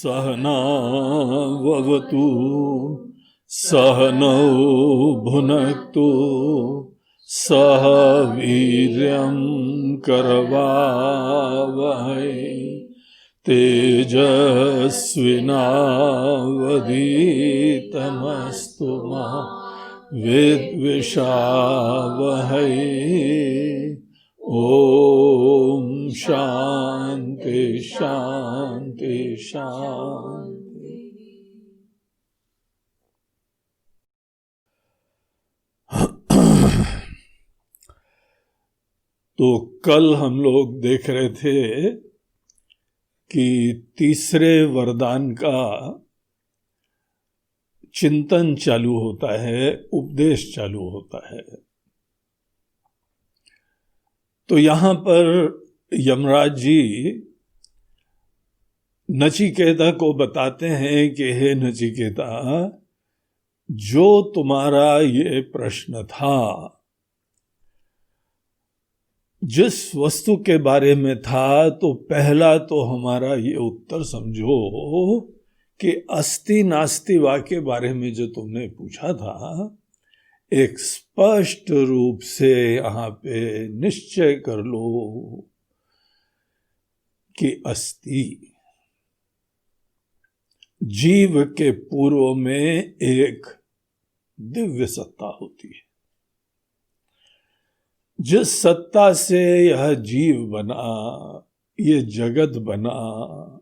सहनावतु सहनौ भुनक्तु सह वीर्यं करवावहै तेजस्विनावधीतमस्तु मा विद्विषावहै। ओम शांति शांति शांति। तो कल हम लोग देख रहे थे कि तीसरे वरदान का चिंतन चालू होता है, उपदेश चालू होता है। तो यहां पर यमराज जी नचिकेता को बताते हैं कि हे नचिकेता, जो तुम्हारा ये प्रश्न था, जिस वस्तु के बारे में था, तो पहला तो हमारा ये उत्तर समझो कि अस्ति नास्ति वाक्य बारे में जो तुमने पूछा था, एक स्पष्ट रूप से यहां पे निश्चय कर लो कि अस्ति जीव के पूर्व में एक दिव्य सत्ता होती है। जिस सत्ता से यह जीव बना, ये जगत बना,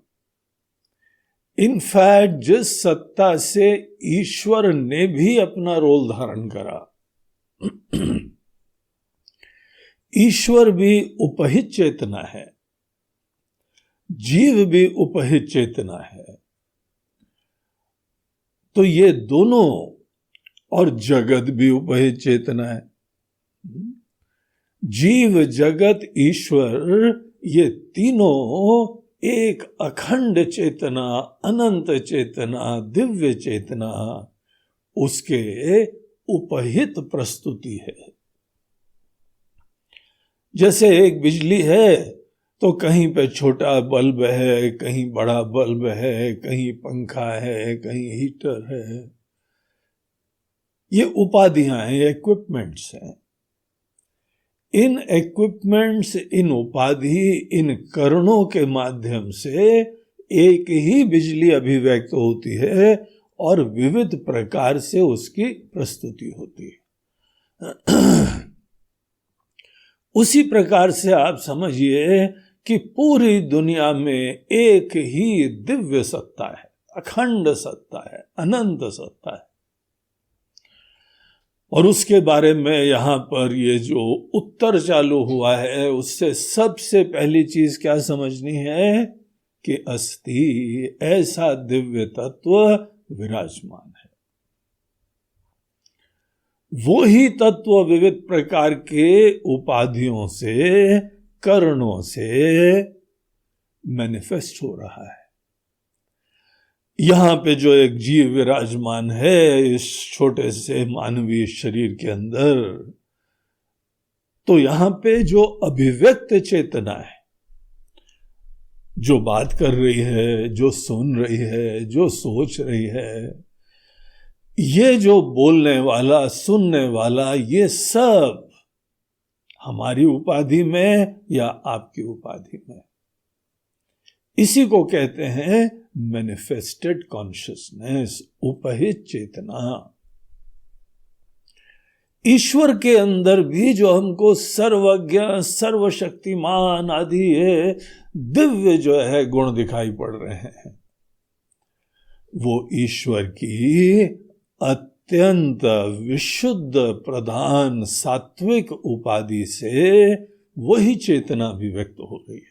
इनफैक्ट जिस सत्ता से ईश्वर ने भी अपना रोल धारण करा। ईश्वर भी उपहित चेतना है, जीव भी उपहित चेतना है। तो ये दोनों, और जगत भी उपहित चेतना है। जीव, जगत, ईश्वर, ये तीनों एक अखंड चेतना, अनंत चेतना, दिव्य चेतना, उसके उपहित प्रस्तुति है। जैसे एक बिजली है तो कहीं पे छोटा बल्ब है, कहीं बड़ा बल्ब है, कहीं पंखा है, कहीं हीटर है। ये उपाधियां हैं, इक्विपमेंट्स हैं। इन इक्विपमेंट्स, इन उपाधि, इन करणों के माध्यम से एक ही बिजली अभिव्यक्त होती है और विविध प्रकार से उसकी प्रस्तुति होती है। उसी प्रकार से आप समझिए कि पूरी दुनिया में एक ही दिव्य सत्ता है, अखंड सत्ता है, अनंत सत्ता है। और उसके बारे में यहां पर ये जो उत्तर चालू हुआ है, उससे सबसे पहली चीज क्या समझनी है कि अस्ति, ऐसा दिव्य तत्व विराजमान है। वो ही तत्व विविध प्रकार के उपाधियों से, करणों से मैनिफेस्ट हो रहा है। यहां पे जो एक जीव विराजमान है इस छोटे से मानवीय शरीर के अंदर, तो यहां पे जो अभिव्यक्त चेतना है, जो बात कर रही है, जो सुन रही है, जो सोच रही है, ये जो बोलने वाला, सुनने वाला, ये सब हमारी उपाधि में या आपकी उपाधि में, इसी को कहते हैं मैनिफेस्टेड कॉन्शियसनेस, उपहित चेतना। ईश्वर के अंदर भी जो हमको सर्वज्ञ, सर्वशक्तिमान आदि ये दिव्य जो है गुण दिखाई पड़ रहे हैं, वो ईश्वर की अत्यंत विशुद्ध, प्रधान, सात्विक उपाधि से वही चेतना अभिव्यक्त हो रही है।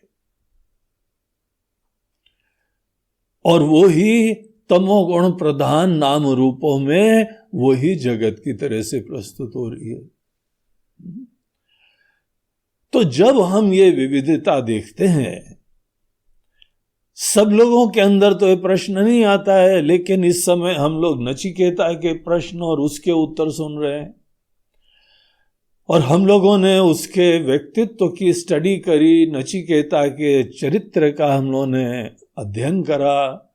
और वो ही तमोगुण प्रधान नाम रूपों में वही जगत की तरह से प्रस्तुत हो रही है। तो जब हम ये विविधता देखते हैं, सब लोगों के अंदर तो ये प्रश्न नहीं आता है, लेकिन इस समय हम लोग नचिकेता के प्रश्न और उसके उत्तर सुन रहे हैं। और हम लोगों ने उसके व्यक्तित्व की स्टडी करी, नचिकेता के चरित्र का हम लोगों ने अध्ययन करा,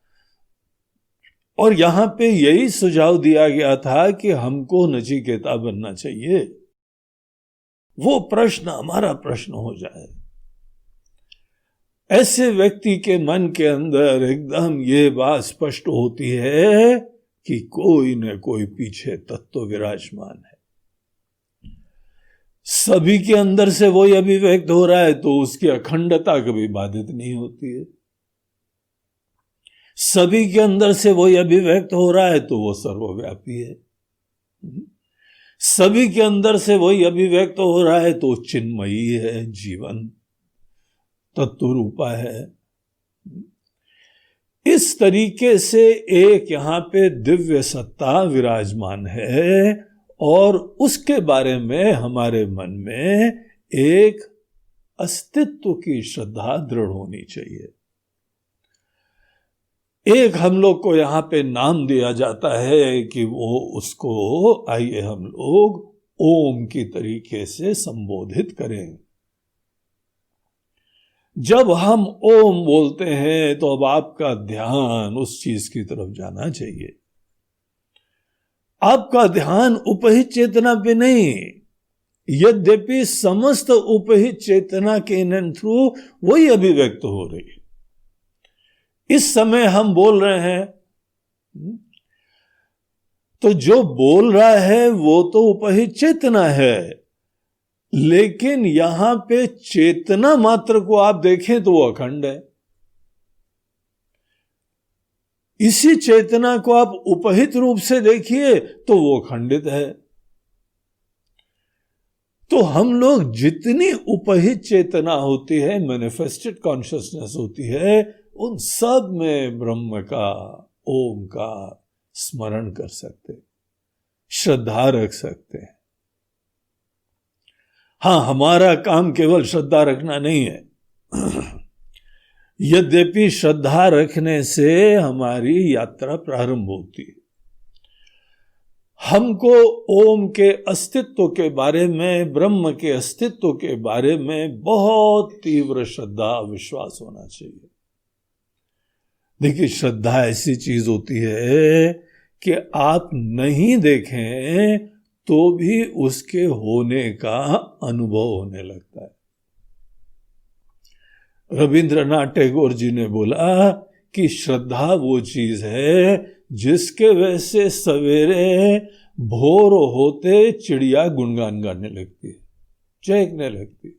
और यहां पे यही सुझाव दिया गया था कि हमको नचिकेता बनना चाहिए। वो प्रश्न हमारा प्रश्न हो जाए। ऐसे व्यक्ति के मन के अंदर एकदम ये बात स्पष्ट होती है कि कोई न कोई पीछे तत्व विराजमान है। सभी के अंदर से वही अभिव्यक्त हो रहा है तो उसकी अखंडता कभी बाधित नहीं होती है। सभी के अंदर से वही अभिव्यक्त हो रहा है तो वो सर्वव्यापी है। सभी के अंदर से वही अभिव्यक्त हो रहा है तो चिन्मयी है, जीवन तत्व रूपा है। इस तरीके से एक यहां पे दिव्य सत्ता विराजमान है और उसके बारे में हमारे मन में एक अस्तित्व की श्रद्धा दृढ़ होनी चाहिए। एक हम लोग को यहां पे नाम दिया जाता है कि वो उसको आइए हम लोग ओम की तरीके से संबोधित करें। जब हम ओम बोलते हैं तो अब आपका ध्यान उस चीज की तरफ जाना चाहिए। आपका ध्यान उपहित चेतना पे नहीं, यद्यपि समस्त उपहित चेतना के इन एंड थ्रू वही अभिव्यक्त हो रही है। इस समय हम बोल रहे हैं तो जो बोल रहा है वो तो उपहित चेतना है, लेकिन यहां पे चेतना मात्र को आप देखें तो वो अखंड है। इसी चेतना को आप उपहित रूप से देखिए तो वो खंडित है। तो हम लोग जितनी उपहित चेतना होती है, मैनिफेस्टेड कॉन्शियसनेस होती है, उन सब में ब्रह्म का, ओम का स्मरण कर सकते, श्रद्धा रख सकते हैं। हां, हमारा काम केवल श्रद्धा रखना नहीं है। यद्यपि श्रद्धा रखने से हमारी यात्रा प्रारंभ होती है। हमको ओम के अस्तित्व के बारे में, ब्रह्म के अस्तित्व के बारे में बहुत तीव्र श्रद्धा, विश्वास होना चाहिए। देखिए, श्रद्धा ऐसी चीज होती है कि आप नहीं देखें तो भी उसके होने का अनुभव होने लगता है। रविंद्रनाथ टैगोर जी ने बोला कि श्रद्धा वो चीज है जिसके वजह से सवेरे भोर होते चिड़िया गुणगान गाने लगती है, चहकने लगती है।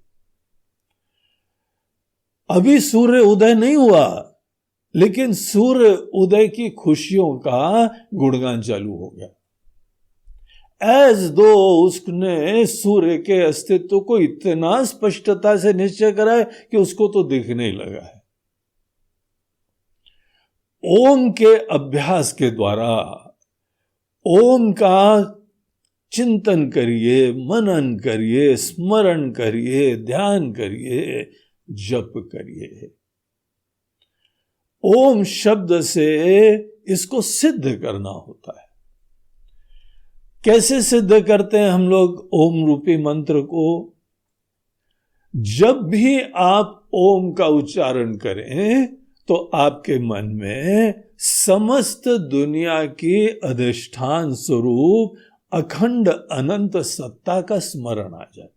अभी सूर्य उदय नहीं हुआ, लेकिन सूर्य उदय की खुशियों का गुणगान चालू हो गया। एज दो उसने सूर्य के अस्तित्व को इतना स्पष्टता से निश्चय करा है कि उसको तो दिखने ही लगा है। ओम के अभ्यास के द्वारा ओम का चिंतन करिए, मनन करिए, स्मरण करिए, ध्यान करिए, जप करिए। ओम शब्द से इसको सिद्ध करना होता है। कैसे सिद्ध करते हैं हम लोग ओम रूपी मंत्र को? जब भी आप ओम का उच्चारण करें तो आपके मन में समस्त दुनिया की अधिष्ठान स्वरूप अखंड अनंत सत्ता का स्मरण आ जाए।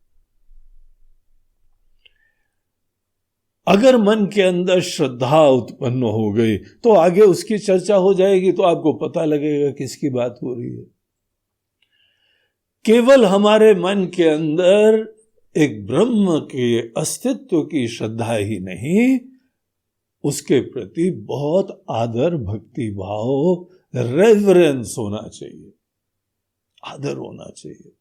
अगर मन के अंदर श्रद्धा उत्पन्न हो गई तो आगे उसकी चर्चा हो जाएगी, तो आपको पता लगेगा किसकी बात हो रही है। केवल हमारे मन के अंदर एक ब्रह्म के अस्तित्व की श्रद्धा ही नहीं, उसके प्रति बहुत आदर, भक्ति भाव, रेवरेंस होना चाहिए, आदर होना चाहिए।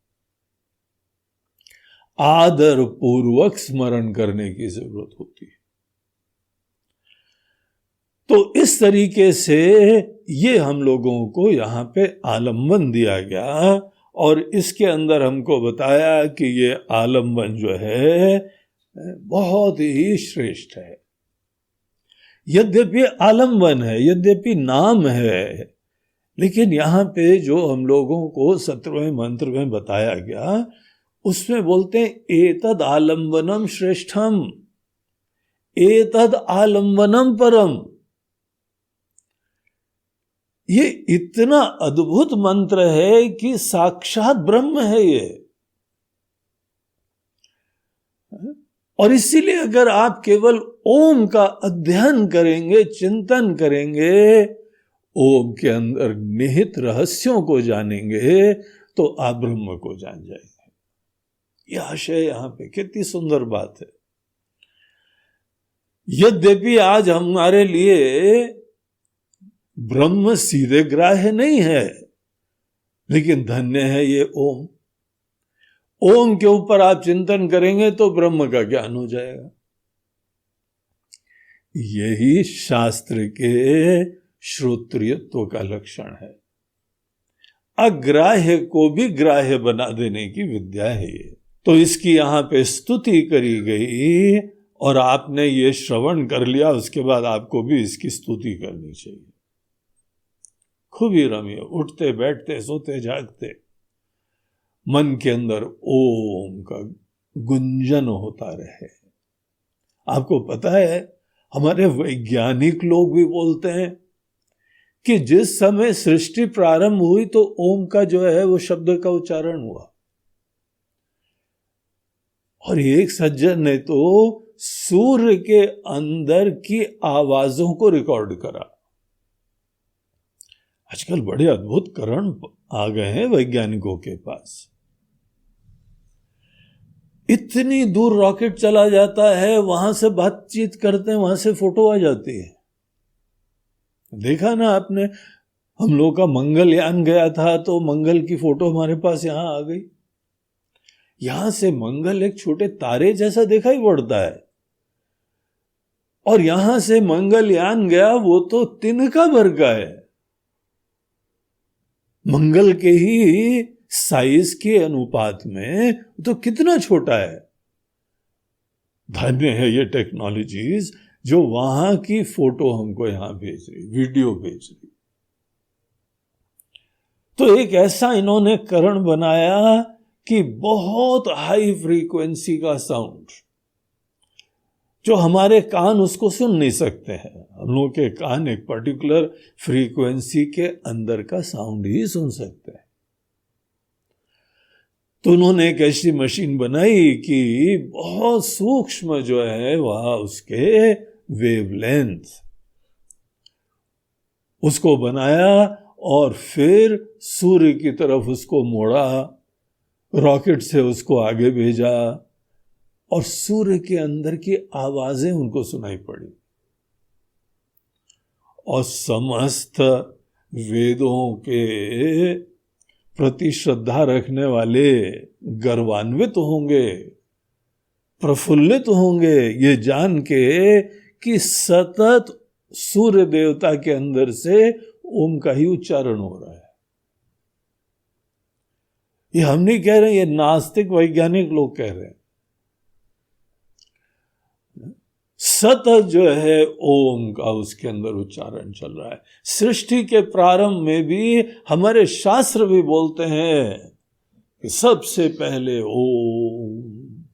आदर पूर्वक स्मरण करने की जरूरत होती है। तो इस तरीके से ये हम लोगों को यहां पे आलंबन दिया गया और इसके अंदर हमको बताया कि ये आलंबन जो है बहुत ही श्रेष्ठ है। यद्यपि आलंबन है, यद्यपि नाम है, लेकिन यहां पे जो हम लोगों को 17वें मंत्र में बताया गया उसमें बोलते हैं एतद आलंबनम श्रेष्ठम, एतद आलंबनम परम। ये इतना अद्भुत मंत्र है कि साक्षात ब्रह्म है ये। और इसीलिए अगर आप केवल ओम का अध्ययन करेंगे, चिंतन करेंगे, ओम के अंदर निहित रहस्यों को जानेंगे, तो आप ब्रह्म को जान जाएंगे। यह आशय यहां पे कितनी सुंदर बात है। यद्यपि आज हमारे लिए ब्रह्म सीधे ग्राह्य नहीं है, लेकिन धन्य है ये ओम। ओम के ऊपर आप चिंतन करेंगे तो ब्रह्म का ज्ञान हो जाएगा। यही शास्त्र के श्रोत्रियत्व का लक्षण है। अग्राह्य को भी ग्राह्य बना देने की विद्या है ये। तो इसकी यहां पे स्तुति करी गई और आपने ये श्रवण कर लिया, उसके बाद आपको भी इसकी स्तुति करनी चाहिए। खूब ही रमिए, उठते बैठते सोते जागते मन के अंदर ओम का गुंजन होता रहे। आपको पता है, हमारे वैज्ञानिक लोग भी बोलते हैं कि जिस समय सृष्टि प्रारंभ हुई तो ओम का जो है वो शब्द का उच्चारण हुआ। और एक सज्जन ने तो सूर्य के अंदर की आवाजों को रिकॉर्ड करा। आजकल बड़े अद्भुत उपकरण आ गए हैं वैज्ञानिकों के पास। इतनी दूर रॉकेट चला जाता है, वहां से बातचीत करते हैं, वहां से फोटो आ जाती है। देखा ना आपने, हम लोग का मंगलयान गया था तो मंगल की फोटो हमारे पास यहां आ गई। यहां से मंगल एक छोटे तारे जैसा दिखाई पड़ता है, और यहां से मंगलयान गया वो तो तिनका भर का है। मंगल के ही साइज के अनुपात में तो कितना छोटा है। धन्य है ये टेक्नोलॉजीज जो वहां की फोटो हमको यहां भेज रही, वीडियो भेज रही। तो एक ऐसा इन्होंने करण बनाया कि बहुत हाई फ्रीक्वेंसी का साउंड, जो हमारे कान उसको सुन नहीं सकते हैं। हम लोग के कान एक पर्टिकुलर फ्रीक्वेंसी के अंदर का साउंड ही सुन सकते हैं। तो उन्होंने एक ऐसी मशीन बनाई कि बहुत सूक्ष्म जो है वह उसके वेवलेंथ उसको बनाया, और फिर सूर्य की तरफ उसको मोड़ा, रॉकेट से उसको आगे भेजा, और सूर्य के अंदर की आवाजें उनको सुनाई पड़ी। और समस्त वेदों के प्रति श्रद्धा रखने वाले गर्वान्वित होंगे, प्रफुल्लित होंगे ये जान के कि सतत सूर्य देवता के अंदर से ओम का ही उच्चारण हो रहा है। ये हम नहीं कह रहे, ये नास्तिक वैज्ञानिक लोग कह रहे हैं। सतत जो है ओम का उसके अंदर उच्चारण चल रहा है। सृष्टि के प्रारंभ में भी हमारे शास्त्र भी बोलते हैं कि सबसे पहले ओम।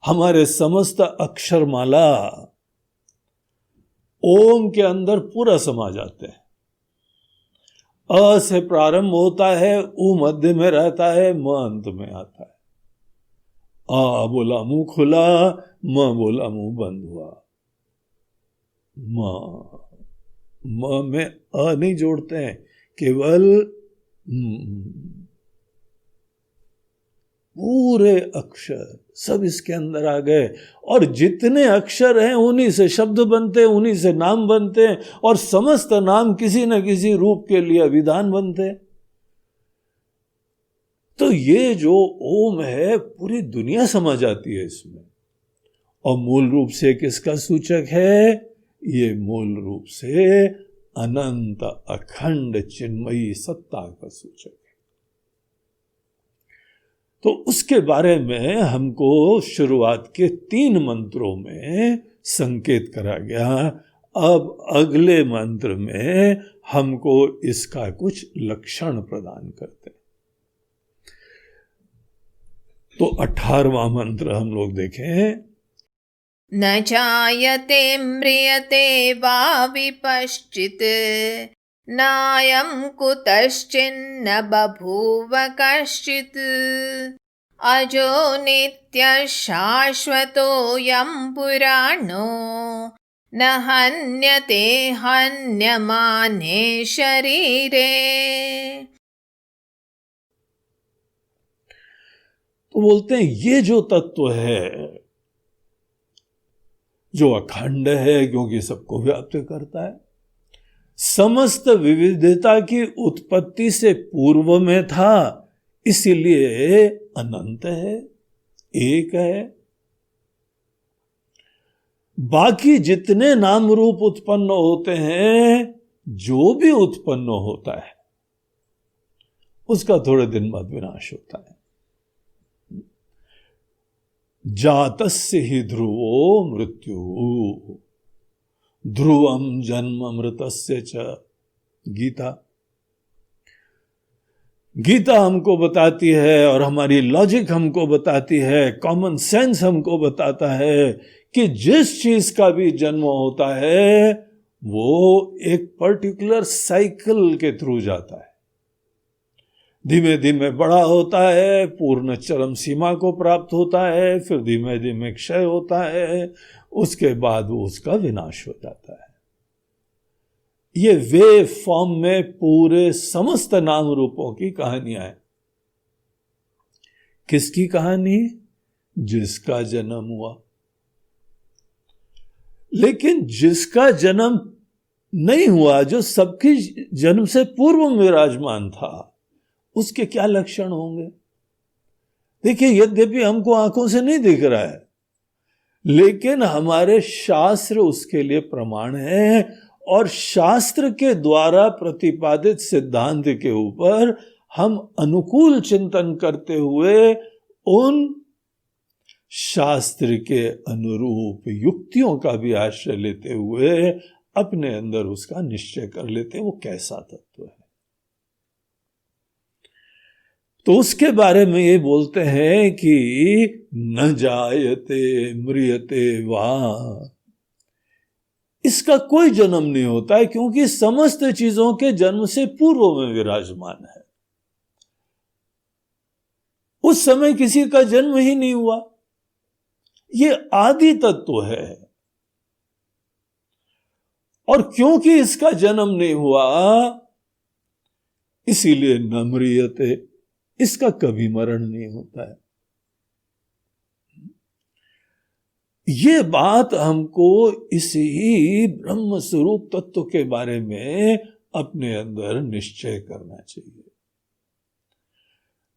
हमारे समस्त अक्षरमाला ओम के अंदर पूरा समा जाते हैं। अ से प्रारंभ होता है, उ मध्य में रहता है, म अंत में आता है। आ बोला मुंह खुला, म बोला मुंह बंद हुआ। म में अ नहीं जोड़ते हैं, केवल पूरे अक्षर सब इसके अंदर आ गए। और जितने अक्षर हैं उन्हीं से शब्द बनते हैं, उन्हीं से नाम बनते हैं, और समस्त नाम किसी न किसी रूप के लिए विधान बनते हैं। तो ये जो ओम है पूरी दुनिया समा जाती है इसमें। और मूल रूप से किसका सूचक है? ये मूल रूप से अनंत अखंड चिन्मयी सत्ता का सूचक है। तो उसके बारे में हमको शुरुआत के 3 मंत्रों में संकेत करा गया। अब अगले मंत्र में हमको इसका कुछ लक्षण प्रदान करते हैं। तो 18वां मंत्र हम लोग देखें। न जायते म्रियते वा विपश्चित् नायं कुतश्चिन्न बभूव कश्चित् अजो नित्यः शाश्वतोऽयं पुराणो न हन्यते हन्यमाने शरीरे। तो बोलते हैं ये जो तत्व है जो अखंड है, क्योंकि सबको व्याप्त करता है, समस्त विविधता की उत्पत्ति से पूर्व में था, इसीलिए अनंत है, एक है। बाकी जितने नाम रूप उत्पन्न होते हैं, जो भी उत्पन्न होता है उसका थोड़े दिन बाद विनाश होता है। जातस्य ही ध्रुवो मृत्यु ध्रुवम जन्म अमृतस्य च। गीता हमको बताती है और हमारी लॉजिक हमको बताती है, कॉमन सेंस हमको बताता है कि जिस चीज का भी जन्म होता है वो एक पर्टिकुलर साइकिल के थ्रू जाता है, धीमे धीमे बड़ा होता है, पूर्ण चरम सीमा को प्राप्त होता है, फिर धीमे धीमे क्षय होता है, उसके बाद वो उसका विनाश हो जाता है। ये वेव फॉर्म में पूरे समस्त नाम रूपों की कहानियां हैं। किसकी कहानी? जिसका जन्म हुआ। लेकिन जिसका जन्म नहीं हुआ, जो सबकी जन्म से पूर्व में विराजमान था, उसके क्या लक्षण होंगे? देखिए, यद्यपि हमको आंखों से नहीं दिख रहा है, लेकिन हमारे शास्त्र उसके लिए प्रमाण है, और शास्त्र के द्वारा प्रतिपादित सिद्धांत के ऊपर हम अनुकूल चिंतन करते हुए उन शास्त्र के अनुरूप युक्तियों का भी आश्रय लेते हुए अपने अंदर उसका निश्चय कर लेते हैं वो कैसा तत्व है। तो उसके बारे में ये बोलते हैं कि न जायते म्रियते वा, इसका कोई जन्म नहीं होता है, क्योंकि समस्त चीजों के जन्म से पूर्व में विराजमान है। उस समय किसी का जन्म ही नहीं हुआ, ये आदि तत्व है। और क्योंकि इसका जन्म नहीं हुआ, इसीलिए न म्रियते, इसका कभी मरण नहीं होता है। ये बात हमको इसी ब्रह्म स्वरूप तत्व के बारे में अपने अंदर निश्चय करना चाहिए।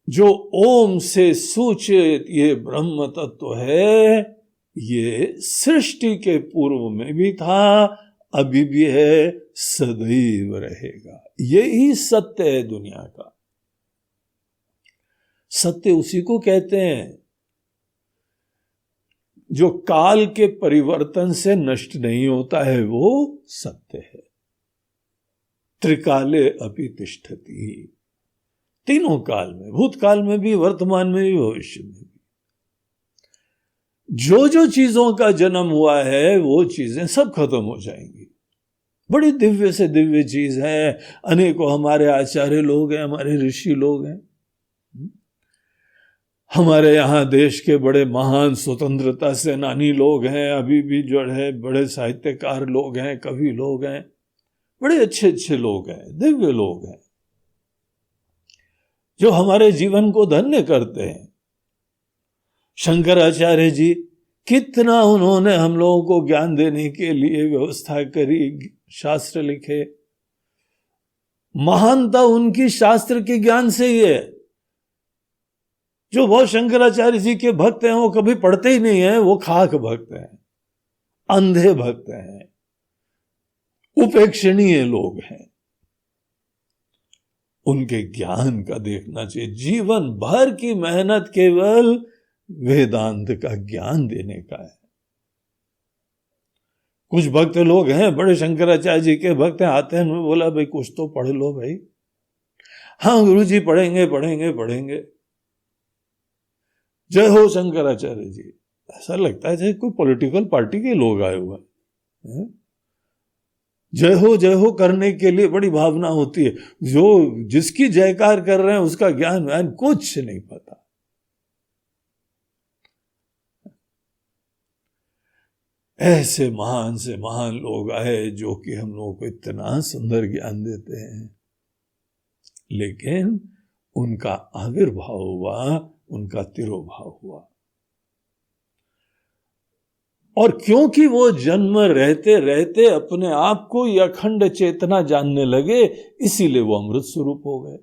जो ओम से सूचित ये ब्रह्म तत्व है, ये सृष्टि के पूर्व में भी था, अभी भी है, सदैव रहेगा। यही सत्य है दुनिया का। सत्य उसी को कहते हैं जो काल के परिवर्तन से नष्ट नहीं होता है, वो सत्य है। त्रिकाले अपि तिष्ठति, तीनों काल में, भूतकाल में भी, वर्तमान में भी, भविष्य में भी। जो जो चीजों का जन्म हुआ है वो चीजें सब खत्म हो जाएंगी। बड़ी दिव्य से दिव्य चीज है। अनेकों हमारे आचार्य लोग हैं, हमारे ऋषि लोग हैं, हमारे यहाँ देश के बड़े महान स्वतंत्रता सेनानी लोग हैं, अभी भी जो है बड़े साहित्यकार लोग हैं, कवि लोग हैं, बड़े अच्छे अच्छे लोग हैं, दिव्य लोग हैं, जो हमारे जीवन को धन्य करते हैं। शंकराचार्य जी, कितना उन्होंने हम लोगों को ज्ञान देने के लिए व्यवस्था करी, शास्त्र लिखे। महानता उनकी शास्त्र के ज्ञान से ही है। जो बहुत शंकराचार्य जी के भक्त हैं वो कभी पढ़ते ही नहीं है, वो खाक भक्त हैं, अंधे भक्त हैं, उपेक्षणीय लोग हैं। उनके ज्ञान का देखना चाहिए। जीवन भर की मेहनत केवल वेदांत का ज्ञान देने का है। कुछ भक्त लोग हैं, बड़े शंकराचार्य जी के भक्त हैं, आते हैं, उन्होंने बोला भाई कुछ तो पढ़ लो भाई। हाँ गुरुजी पढ़ेंगे पढ़ेंगे पढ़ेंगे। जय हो शंकराचार्य जी। ऐसा लगता है जैसे कोई पॉलिटिकल पार्टी के लोग आए हुए हैं। जय हो करने के लिए बड़ी भावना होती है। जो जिसकी जयकार कर रहे हैं उसका ज्ञान व्यान कुछ नहीं पता। ऐसे महान से महान लोग आए जो कि हम लोगों को इतना सुंदर ज्ञान देते हैं, लेकिन उनका आविर्भाव हुआ, उनका तिरोभाव हुआ। और क्योंकि वो जन्म रहते रहते अपने आप को ये अखंड चेतना जानने लगे, इसीलिए वो अमृत स्वरूप हो गए।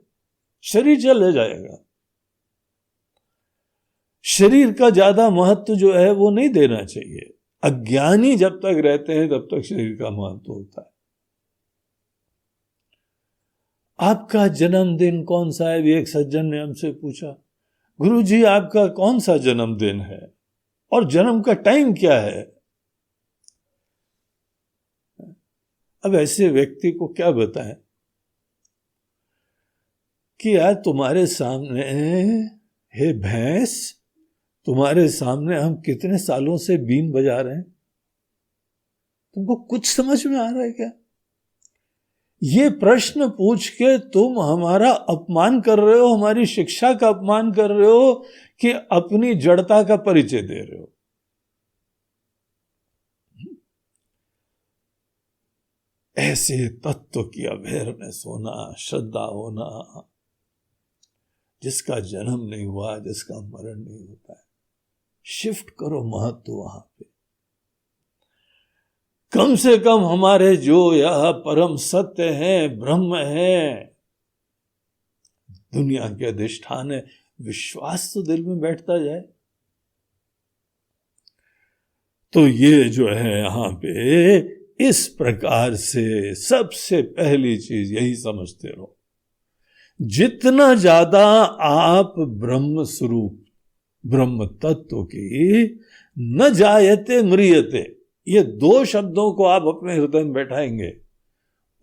शरीर चले जाएगा, शरीर का ज्यादा महत्व जो है वो नहीं देना चाहिए। अज्ञानी जब तक रहते हैं तब तक शरीर का महत्व होता है। आपका जन्मदिन कौन सा है? एक सज्जन ने हमसे पूछा, गुरुजी आपका कौन सा जन्मदिन है और जन्म का टाइम क्या है? अब ऐसे व्यक्ति को क्या बताएं कि यार तुम्हारे सामने, हे भैंस, तुम्हारे सामने हम कितने सालों से बीन बजा रहे हैं, तुमको कुछ समझ में आ रहा है क्या? ये प्रश्न पूछ के तुम हमारा अपमान कर रहे हो, हमारी शिक्षा का अपमान कर रहे हो कि अपनी जड़ता का परिचय दे रहे हो। ऐसे तत्व की अवेयरनेस होना, श्रद्धा होना, जिसका जन्म नहीं हुआ, जिसका मरण नहीं होता है, शिफ्ट करो महत्व वहां पे। कम से कम हमारे जो यह परम सत्य है, ब्रह्म है, दुनिया के अधिष्ठान है, विश्वास तो दिल में बैठता जाए। तो ये जो है यहां पे इस प्रकार से सबसे पहली चीज यही समझते रहो, जितना ज्यादा आप ब्रह्म स्वरूप, ब्रह्म तत्व की न जायते म्रियते, ये दो शब्दों को आप अपने हृदय में बैठाएंगे,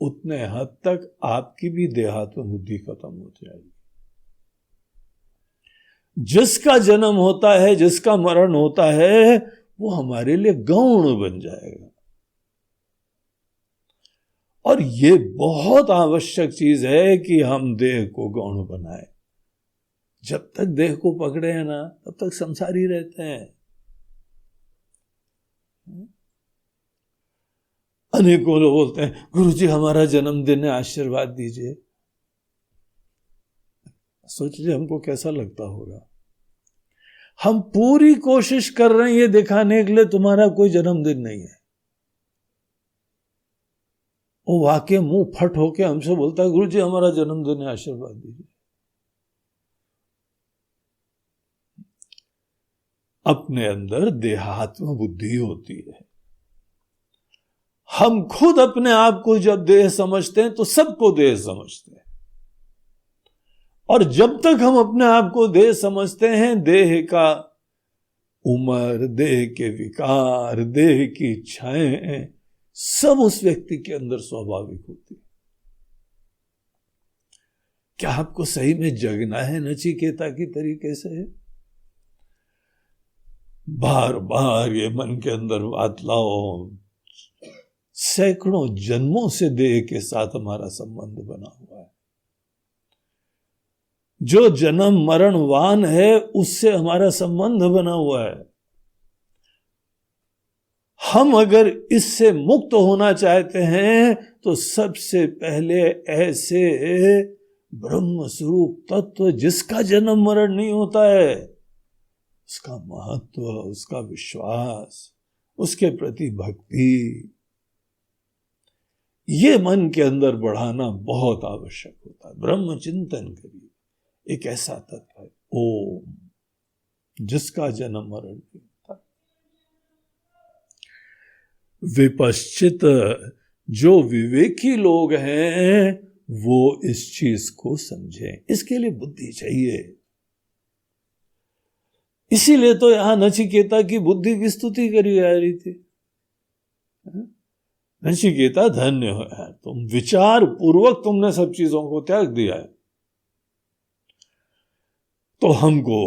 उतने हद तक आपकी भी देहात्म बुद्धि खत्म हो जाएगी। जिसका जन्म होता है, जिसका मरण होता है, वो हमारे लिए गौण बन जाएगा। और ये बहुत आवश्यक चीज है कि हम देह को गौण बनाए। जब तक देह को पकड़े हैं ना, तब तक संसारी रहते हैं। अनेकों लोग बोलते हैं, गुरुजी हमारा जन्मदिन है, आशीर्वाद दीजिए। सोचिए हमको कैसा लगता होगा। हम पूरी कोशिश कर रहे हैं ये दिखाने के लिए तुम्हारा कोई जन्मदिन नहीं है। वो वाकई मुंह फट होके हमसे बोलता है, गुरुजी हमारा जन्मदिन है, आशीर्वाद दीजिए। अपने अंदर देहात्म बुद्धि होती है। हम खुद अपने आप को जब देह समझते हैं तो सबको देह समझते हैं। और जब तक हम अपने आप को देह समझते हैं, देह का उम्र, देह के विकार, देह की इच्छाएं सब उस व्यक्ति के अंदर स्वाभाविक होती है। क्या आपको सही में जगना है नचिकेता की तरीके से? बार बार ये मन के अंदर बात लाओ, सैकड़ों जन्मों से देह के साथ हमारा संबंध बना हुआ है। जो जन्म मरणवान है उससे हमारा संबंध बना हुआ है। हम अगर इससे मुक्त होना चाहते हैं तो सबसे पहले ऐसे ब्रह्म स्वरूप तत्व जिसका जन्म मरण नहीं होता है, उसका महत्व, उसका विश्वास, उसके प्रति भक्ति, ये मन के अंदर बढ़ाना बहुत आवश्यक होता है। ब्रह्म चिंतन करिए, एक ऐसा तत्व है ओम, जिसका जन्म मरण नहीं होता। विपश्चित, जो विवेकी लोग हैं वो इस चीज को समझें। इसके लिए बुद्धि चाहिए। इसीलिए तो यहां नचिकेता की बुद्धि की स्तुति करी जा रही थी। नचिकेता धन्य हो यार, तुम विचार पूर्वक तुमने सब चीजों को त्याग दिया है। तो हमको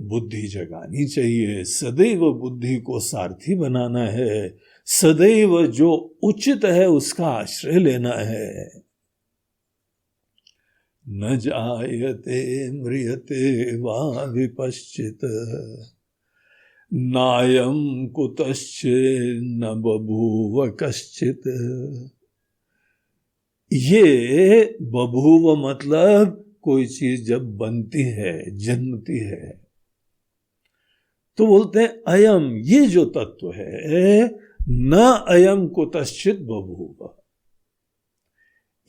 बुद्धि जगानी चाहिए, सदैव बुद्धि को सारथी बनाना है। सदैव जो उचित है उसका आश्रय लेना है। न जायते म्रियते वा विपश्चित नायं कुतश्चिन्न बभूव कश्चित। ये बभूव मतलब कोई चीज जब बनती है, जन्मती है, तो बोलते हैं अयम, ये जो तत्व है, न अयम कुतश्चित बभूव,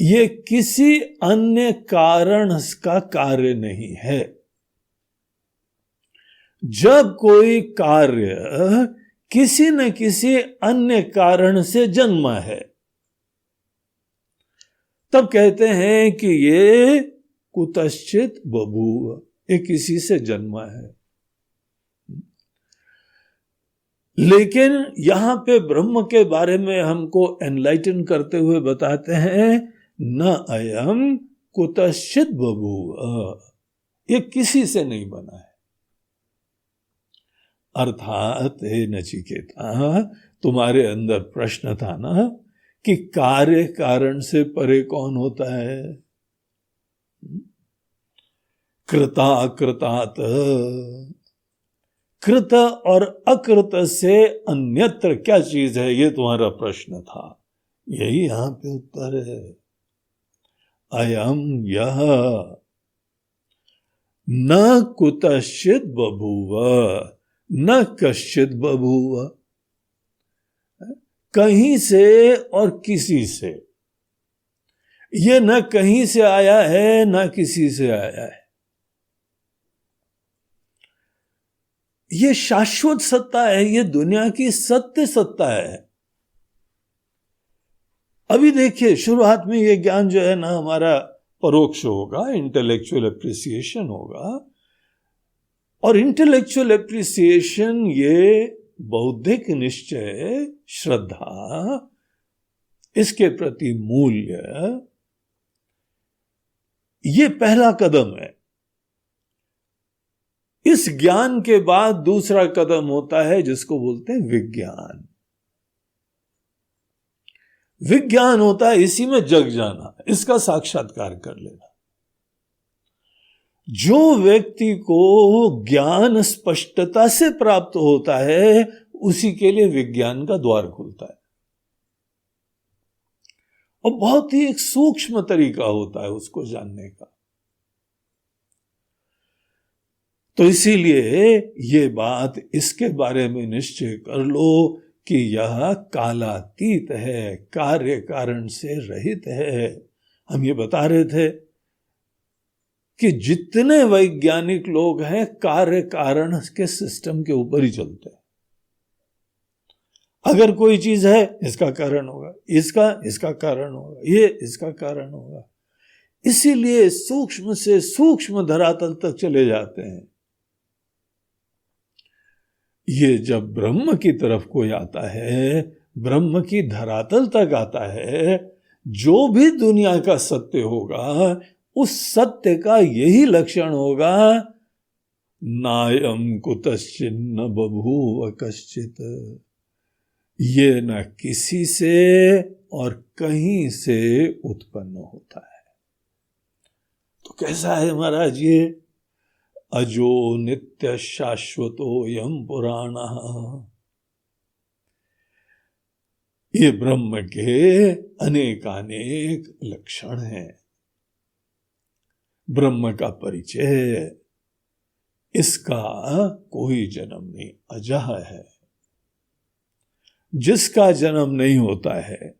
ये किसी अन्य कारण का कार्य नहीं है। जब कोई कार्य किसी न किसी अन्य कारण से जन्मा है, तब कहते हैं कि ये कुतश्चित बभूव, ये किसी से जन्मा है। लेकिन यहां पे ब्रह्म के बारे में हमको एनलाइटन करते हुए बताते हैं न अयम कुतश्चित बभूव, ये किसी से नहीं बना है। अर्थात हे नचिकेता, तुम्हारे अंदर प्रश्न था ना कि कार्य कारण से परे कौन होता है? कृता कृतात, कृत और अकृत से अन्यत्र क्या चीज है, ये तुम्हारा प्रश्न था। यही यहां पे उत्तर है। अयम यह न कुतश्चित बभूव न कश्चित बभूव, कहीं से और किसी से, ये न कहीं से आया है न किसी से आया है। ये शाश्वत सत्ता है, ये दुनिया की सत्य सत्ता है। अभी देखिए, शुरुआत में ये ज्ञान जो है ना हमारा परोक्ष होगा, इंटेलेक्चुअल एप्रिसिएशन होगा, और इंटेलेक्चुअल एप्रिसिएशन ये बौद्धिक निश्चय, श्रद्धा, इसके प्रति मूल्य, ये पहला कदम है। इस ज्ञान के बाद दूसरा कदम होता है जिसको बोलते हैं विज्ञान। विज्ञान होता है इसी में जग जाना, इसका साक्षात्कार कर लेना। जो व्यक्ति को ज्ञान स्पष्टता से प्राप्त होता है उसी के लिए विज्ञान का द्वार खुलता है, और बहुत ही एक सूक्ष्म तरीका होता है उसको जानने का। तो इसीलिए ये बात, इसके बारे में निश्चय कर लो कि यह कालातीत है, कार्य कारण से रहित है। हम ये बता रहे थे कि जितने वैज्ञानिक लोग हैं कार्य कारण के सिस्टम के ऊपर ही चलते हैं। अगर कोई चीज है, इसका कारण होगा, इसका कारण होगा, ये इसका कारण होगा। इसीलिए सूक्ष्म से सूक्ष्म धरातल तक चले जाते हैं। ये जब ब्रह्म की तरफ कोई आता है, ब्रह्म की धरातल तक आता है, जो भी दुनिया का सत्य होगा उस सत्य का यही लक्षण होगा, नायम कुतश्चिन्न बभूव कश्चित, ये न किसी से और कहीं से उत्पन्न होता है। तो कैसा है महाराज ये? अजो नित्य शाश्वतो यम पुराणः, ये ब्रह्म के अनेकानेक लक्षण हैं। ब्रह्म का परिचय है, इसका कोई जन्म नहीं, अजह है। जिसका जन्म नहीं होता है,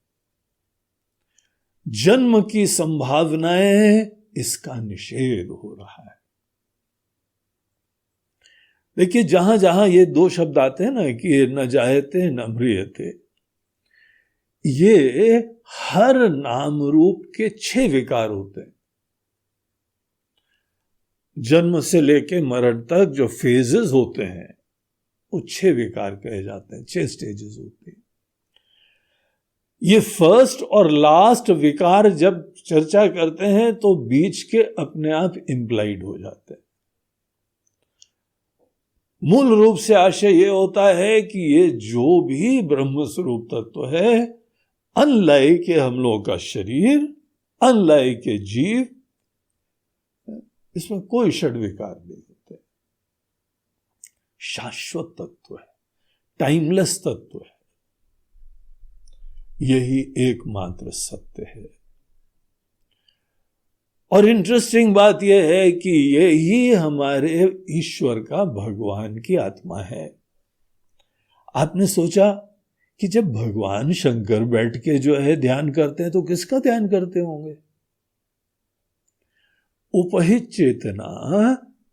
जन्म की संभावनाएं, इसका निषेध हो रहा है। देखिए, जहां जहां ये दो शब्द आते हैं ना कि न जायते न म्रियते, ये हर नाम रूप के 6 विकार होते हैं। जन्म से लेके मरण तक जो फेजेस होते हैं वो 6 विकार कहे जाते हैं, 6 स्टेजेस होते हैं। ये फर्स्ट और लास्ट विकार जब चर्चा करते हैं तो बीच के अपने आप इंप्लाइड हो जाते हैं। मूल रूप से आशय ये होता है कि ये जो भी ब्रह्म स्वरूप तत्व है, अनलाइक के हम लोग का शरीर, अनलाइक के जीव, इसमें कोई षड विकार नहीं होते। शाश्वत तत्व है, टाइमलेस तत्व है, यही एकमात्र सत्य है। और इंटरेस्टिंग बात यह है कि यही हमारे ईश्वर का, भगवान की आत्मा है। आपने सोचा कि जब भगवान शंकर बैठ के जो है ध्यान करते हैं तो किसका ध्यान करते होंगे? उपहित चेतना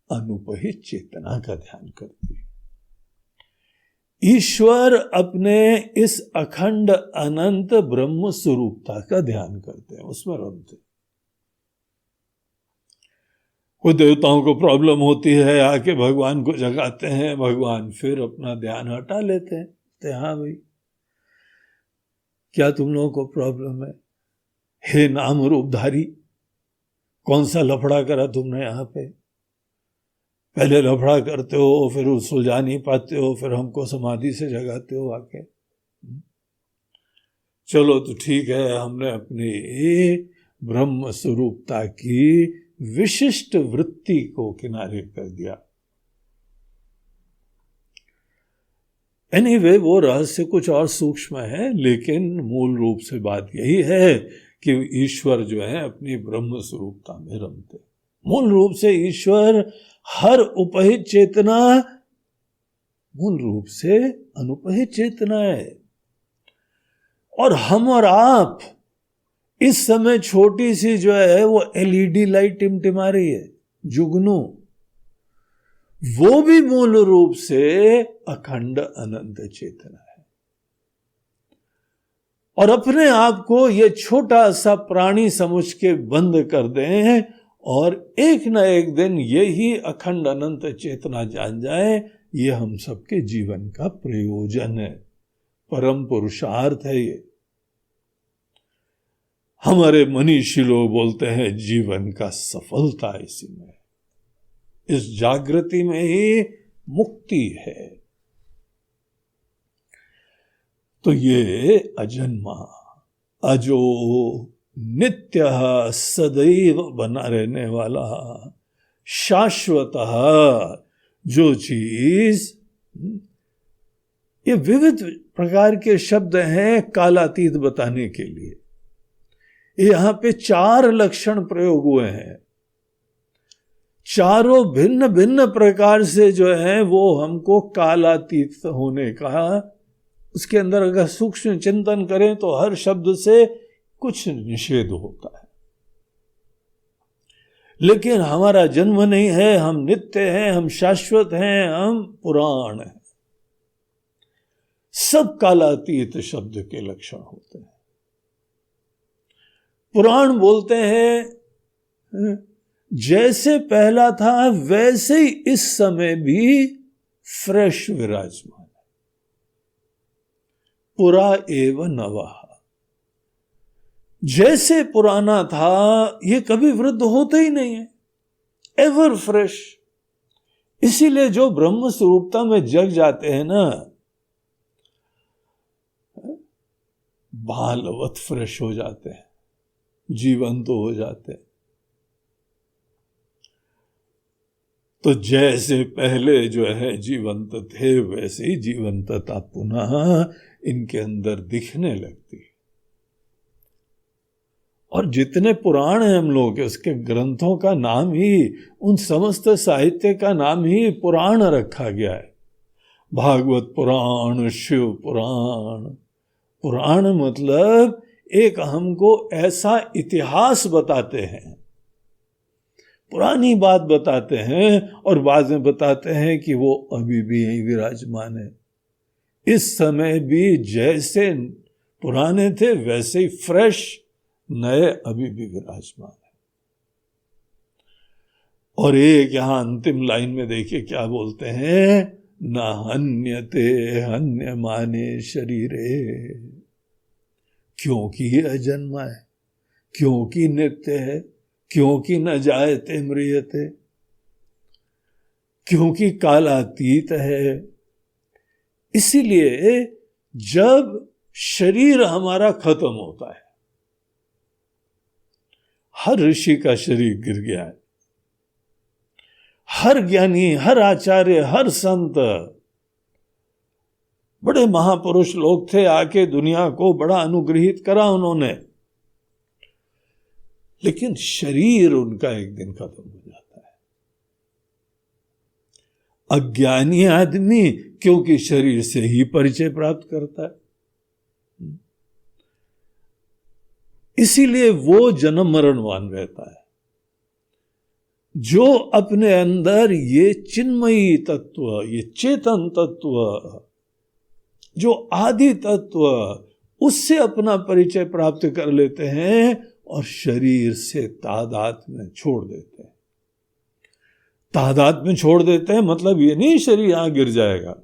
अनुपहित चेतना का ध्यान करती है। ईश्वर अपने इस अखंड अनंत ब्रह्म स्वरूपता का ध्यान करते हैं, उसमें रमते। कोई देवताओं को प्रॉब्लम होती है, आके भगवान को जगाते हैं, भगवान फिर अपना ध्यान हटा लेते हैं। तो हाँ भाई, क्या तुम लोगों को प्रॉब्लम है? हे नाम रूपधारी, कौन सा लफड़ा करा तुमने यहाँ पे? पहले लफड़ा करते हो, फिर सुलझा नहीं पाते हो, फिर हमको समाधि से जगाते हो आके। चलो तो ठीक है, हमने अपनी ब्रह्म स्वरूपता की विशिष्ट वृत्ति को किनारे कर दिया। एनीवे, वो रहस्य कुछ और सूक्ष्म है, लेकिन मूल रूप से बात यही है कि ईश्वर जो है अपनी ब्रह्म स्वरूपता में रमते। मूल रूप से ईश्वर हर उपहित चेतना मूल रूप से अनुपहित चेतना है। और हम और आप इस समय छोटी सी जो है वो एलईडी लाइट टिमटिमा रही है, जुगनू, वो भी मूल रूप से अखंड अनंत चेतना है। और अपने आप को ये छोटा सा प्राणी समझ के बंद कर दें और एक न एक दिन यही अखंड अनंत चेतना जान जाए, ये हम सबके जीवन का प्रयोजन है, परम पुरुषार्थ है। ये हमारे मनीषी लोग बोलते हैं जीवन का सफलता इसी में, इस जागृति में ही मुक्ति है। तो ये अजन्मा, अजो, नित्य, सदैव बना रहने वाला, शाश्वत जो चीज, ये विविध प्रकार के शब्द हैं कालातीत बताने के लिए। यहां पे 4 लक्षण प्रयोग हुए हैं, चारों भिन्न भिन्न प्रकार से जो है वो हमको कालातीत होने का, उसके अंदर अगर सूक्ष्म चिंतन करें तो हर शब्द से कुछ निषेध होता है। लेकिन हमारा जन्म नहीं है, हम नित्य हैं, हम शाश्वत हैं, हम पुराण हैं। सब कालातीत शब्द के लक्षण होते हैं। पुराण बोलते हैं जैसे पहला था वैसे ही इस समय भी फ्रेश विराजमान है, पुरा एव नवः। जैसे पुराना था ये कभी वृद्ध होता ही नहीं है, एवर फ्रेश। इसीलिए जो ब्रह्म स्वरूपता में जग जाते हैं ना, बालवत फ्रेश हो जाते हैं, जीवंत तो हो जाते हैं। तो जैसे पहले जो है जीवंत थे वैसे ही जीवंतता पुनः इनके अंदर दिखने लगती है। और जितने पुराण हैं हम लोग के, उसके ग्रंथों का नाम ही, उन समस्त साहित्य का नाम ही पुराण रखा गया है। भागवत पुराण, शिव पुराण। पुराण मतलब एक हमको ऐसा इतिहास बताते हैं, पुरानी बात बताते हैं और बाद में बताते हैं कि वो अभी भी यही विराजमान है। इस समय भी जैसे पुराने थे वैसे ही फ्रेश, नए अभी भी विराजमान है। और एक यहां अंतिम लाइन में देखिए क्या बोलते हैं, न हन्यते हन्यमाने शरीरे। क्योंकि ये अजन्मा है, क्योंकि नित्य है, क्योंकि न जायते म्रियते, क्योंकि कालातीत है। इसीलिए जब शरीर हमारा खत्म होता है, हर ऋषि का शरीर गिर गया है, हर ज्ञानी, हर आचार्य, हर संत, बड़े महापुरुष लोग थे, आके दुनिया को बड़ा अनुग्रहित करा उन्होंने, लेकिन शरीर उनका एक दिन खत्म हो जाता है। अज्ञानी आदमी क्योंकि शरीर से ही परिचय प्राप्त करता है, इसीलिए वो जन्म मरणवान रहता है। जो अपने अंदर ये चिन्मयी तत्व, ये चेतन तत्व, जो आदि तत्व, उससे अपना परिचय प्राप्त कर लेते हैं और शरीर से तादात्म्य में छोड़ देते हैं। तादात्म्य में छोड़ देते हैं मतलब ये नहीं शरीर यहां गिर जाएगा,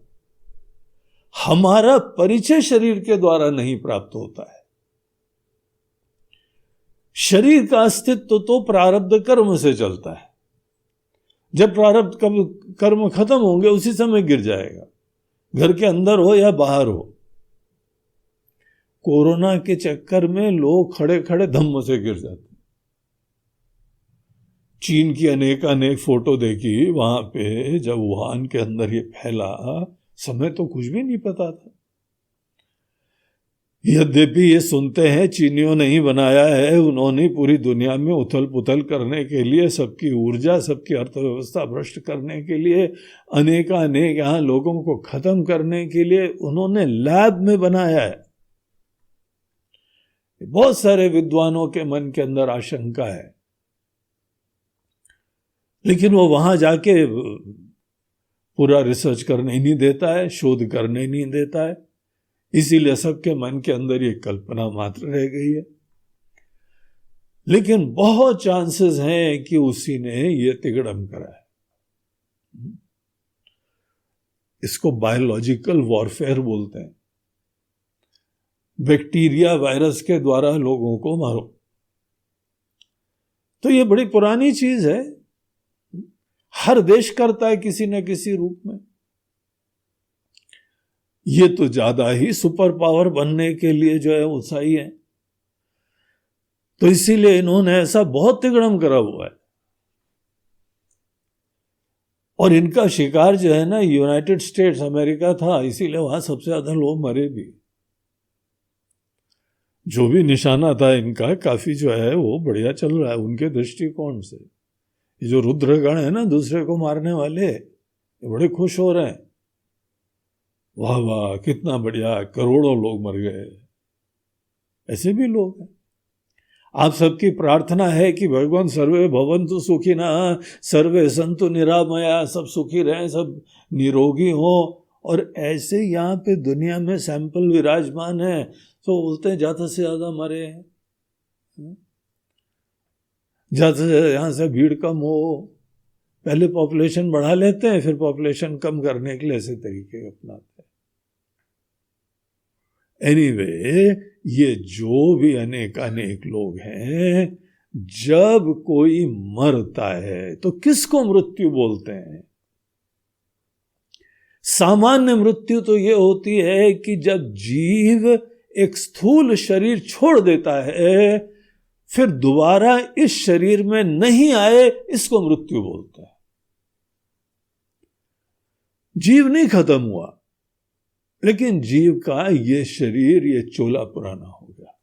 हमारा परिचय शरीर के द्वारा नहीं प्राप्त होता है। शरीर का अस्तित्व तो प्रारब्ध कर्म से चलता है, जब प्रारब्ध कर्म खत्म होंगे उसी समय गिर जाएगा, घर के अंदर हो या बाहर हो। कोरोना के चक्कर में लोग खड़े खड़े धम्म से गिर जाते। चीन की अनेक फोटो देखी, वहां पे जब वुहान के अंदर ये फैला, समय तो कुछ भी नहीं पता था। यद्यपि ये सुनते हैं चीनियों ने ही बनाया है, उन्होंने पूरी दुनिया में उथल पुथल करने के लिए, सबकी ऊर्जा, सबकी अर्थव्यवस्था भ्रष्ट करने के लिए, अनेक यहाँ लोगों को खत्म करने के लिए उन्होंने लैब में बनाया है। बहुत सारे विद्वानों के मन के अंदर आशंका है, लेकिन वो वहां जाके पूरा रिसर्च करने ही नहीं देता है, शोध करने ही नहीं देता है, इसीलिए सबके मन के अंदर ये कल्पना मात्र रह गई है। लेकिन बहुत चांसेस हैं कि उसी ने ये तिगड़म करा है। इसको बायोलॉजिकल वॉरफेयर बोलते हैं। बैक्टीरिया, वायरस के द्वारा लोगों को मारो। तो ये बड़ी पुरानी चीज है, हर देश करता है किसी न किसी रूप में। ये तो ज्यादा ही सुपर पावर बनने के लिए जो है उत्साही है, तो इसीलिए इन्होंने ऐसा बहुत तिगड़म करा हुआ है। और इनका शिकार जो है ना यूनाइटेड स्टेट्स अमेरिका था, इसीलिए वहां सबसे ज्यादा लोग मरे भी। जो भी निशाना था इनका काफी जो है वो बढ़िया चल रहा है उनके दृष्टिकोण से। ये जो रुद्रगण है ना दूसरे को मारने वाले, ये बड़े खुश हो रहे हैं, वाह वाह कितना बढ़िया, करोड़ों लोग मर गए। ऐसे भी लोग हैं। आप सबकी प्रार्थना है कि भगवान सर्वे भवन्तु सुखिनः, सर्वे सन्तु निरामया, सब सुखी रहें, सब निरोगी हो। और ऐसे यहाँ पे दुनिया में सैंपल विराजमान है, तो बोलते हैं ज्यादा से ज्यादा मरे हैं, ज्यादा से यहाँ से भीड़ कम हो। पहले पॉपुलेशन बढ़ा लेते हैं, फिर पॉपुलेशन कम करने के लिए ऐसे तरीके अपनाते हैं। एनीवे, ये जो भी अनेक लोग हैं, जब कोई मरता है तो किसको मृत्यु बोलते हैं? सामान्य मृत्यु तो ये होती है कि जब जीव एक स्थूल शरीर छोड़ देता है, फिर दोबारा इस शरीर में नहीं आए, इसको मृत्यु बोलते हैं। जीव नहीं खत्म हुआ, लेकिन जीव का ये शरीर, ये चोला पुराना हो गया।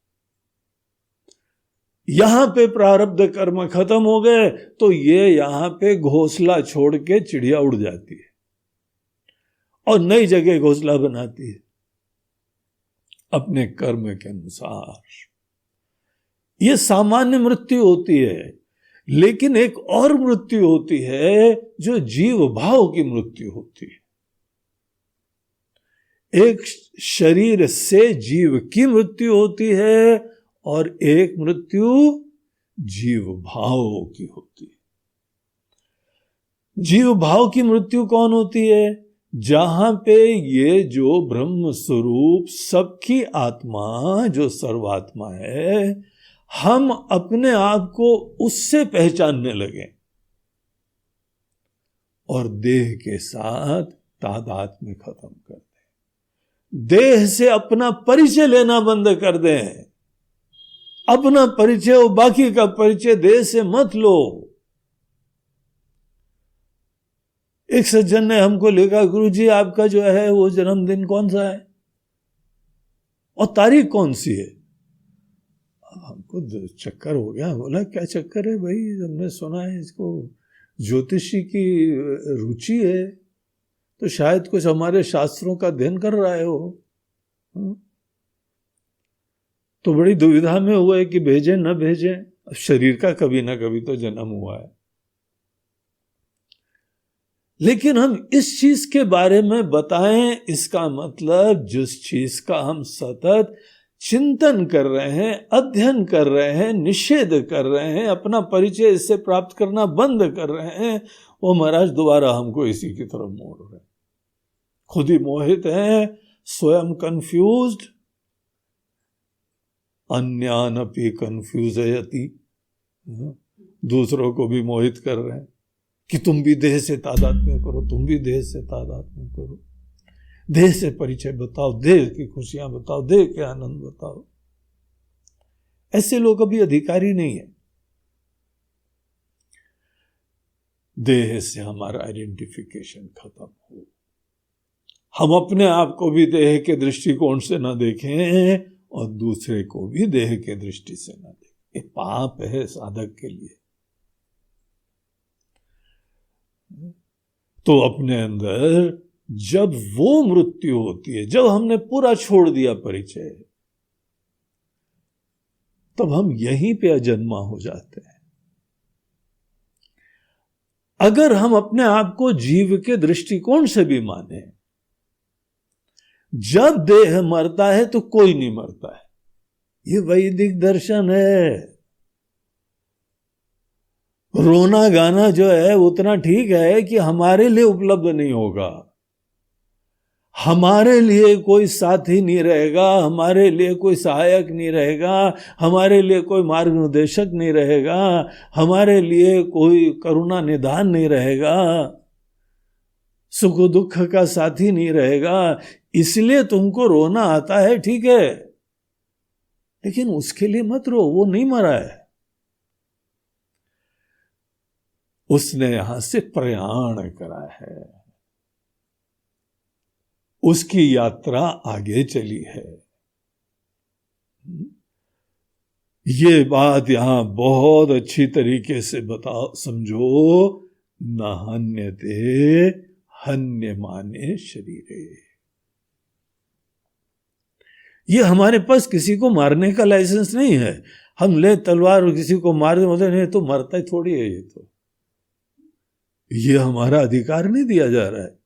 यहां पे प्रारब्ध कर्म खत्म हो गए तो ये यहां पे घोंसला छोड़ के चिड़िया उड़ जाती है और नई जगह घोंसला बनाती है अपने कर्म के अनुसार। ये सामान्य मृत्यु होती है। लेकिन एक और मृत्यु होती है जो जीव भाव की मृत्यु होती है। एक शरीर से जीव की मृत्यु होती है और एक मृत्यु जीव भाव की होती है। जीव भाव की मृत्यु कौन होती है? जहां पे ये जो ब्रह्म स्वरूप सबकी आत्मा, जो सर्वात्मा है, हम अपने आप को उससे पहचानने लगे। और देह के साथ तादात्म्य खत्म कर दें। देह से अपना परिचय लेना बंद कर दें। अपना परिचय और बाकी का परिचय देह से मत लो। एक सज्जन ने हमको लिखा, गुरुजी आपका जो है वो जन्मदिन कौन सा है और तारीख कौन सी है? हमको चक्कर हो गया। बोला क्या चक्कर है भाई, हमने सुना है इसको ज्योतिषी की रुचि है, तो शायद कुछ हमारे शास्त्रों का अध्ययन कर रहा है वो। तो बड़ी दुविधा में हुआ है कि भेजें न भेजें। शरीर का कभी ना कभी तो जन्म हुआ है, लेकिन हम इस चीज के बारे में बताएं, इसका मतलब जिस चीज का हम सतत चिंतन कर रहे हैं, अध्ययन कर रहे हैं, निषेध कर रहे हैं, अपना परिचय इससे प्राप्त करना बंद कर रहे हैं, वो महाराज दोबारा हमको इसी की तरफ मोड़ रहे हैं। खुद ही मोहित हैं, स्वयं कंफ्यूज्ड, अन्यानपि कंफ्यूजयति, दूसरों को भी मोहित कर रहे हैं कि तुम भी देह से तादात्म्य करो, तुम भी देह से तादात्म्य करो, देह से परिचय बताओ, देह की खुशियां बताओ, देह के आनंद बताओ। ऐसे लोग अभी अधिकारी नहीं है। देह से हमारा आइडेंटिफिकेशन खत्म हो, हम अपने आप को भी देह के दृष्टिकोण से न देखें और दूसरे को भी देह के दृष्टि से न देखें। ये पाप है साधक के लिए। तो अपने अंदर जब वो मृत्यु होती है, जब हमने पूरा छोड़ दिया परिचय, तब हम यहीं पे अजन्मा हो जाते हैं। अगर हम अपने आप को जीव के दृष्टिकोण से भी माने, जब देह मरता है तो कोई नहीं मरता है, ये वैदिक दर्शन है। रोना गाना जो है उतना ठीक है कि हमारे लिए उपलब्ध नहीं होगा, हमारे लिए कोई साथी नहीं रहेगा, हमारे लिए कोई सहायक नहीं रहेगा, हमारे लिए कोई मार्गनिर्देशक नहीं रहेगा, हमारे लिए कोई करुणा निदान नहीं रहेगा, सुख दुख का साथी नहीं रहेगा। इसलिए तुमको रोना आता है, ठीक है, लेकिन उसके लिए मत रो, वो नहीं मरा है, उसने यहां से प्रयाण करा है, उसकी यात्रा आगे चली है। ये बात यहां बहुत अच्छी तरीके से बताओ, समझो। न हन्यते हन्यमाने शरीरे। ये हमारे पास किसी को मारने का लाइसेंस नहीं है। हम ले तलवार और किसी को मार दे, मतलब नहीं तो मरता ही थोड़ी है। ये हमारा अधिकार नहीं दिया जा रहा है।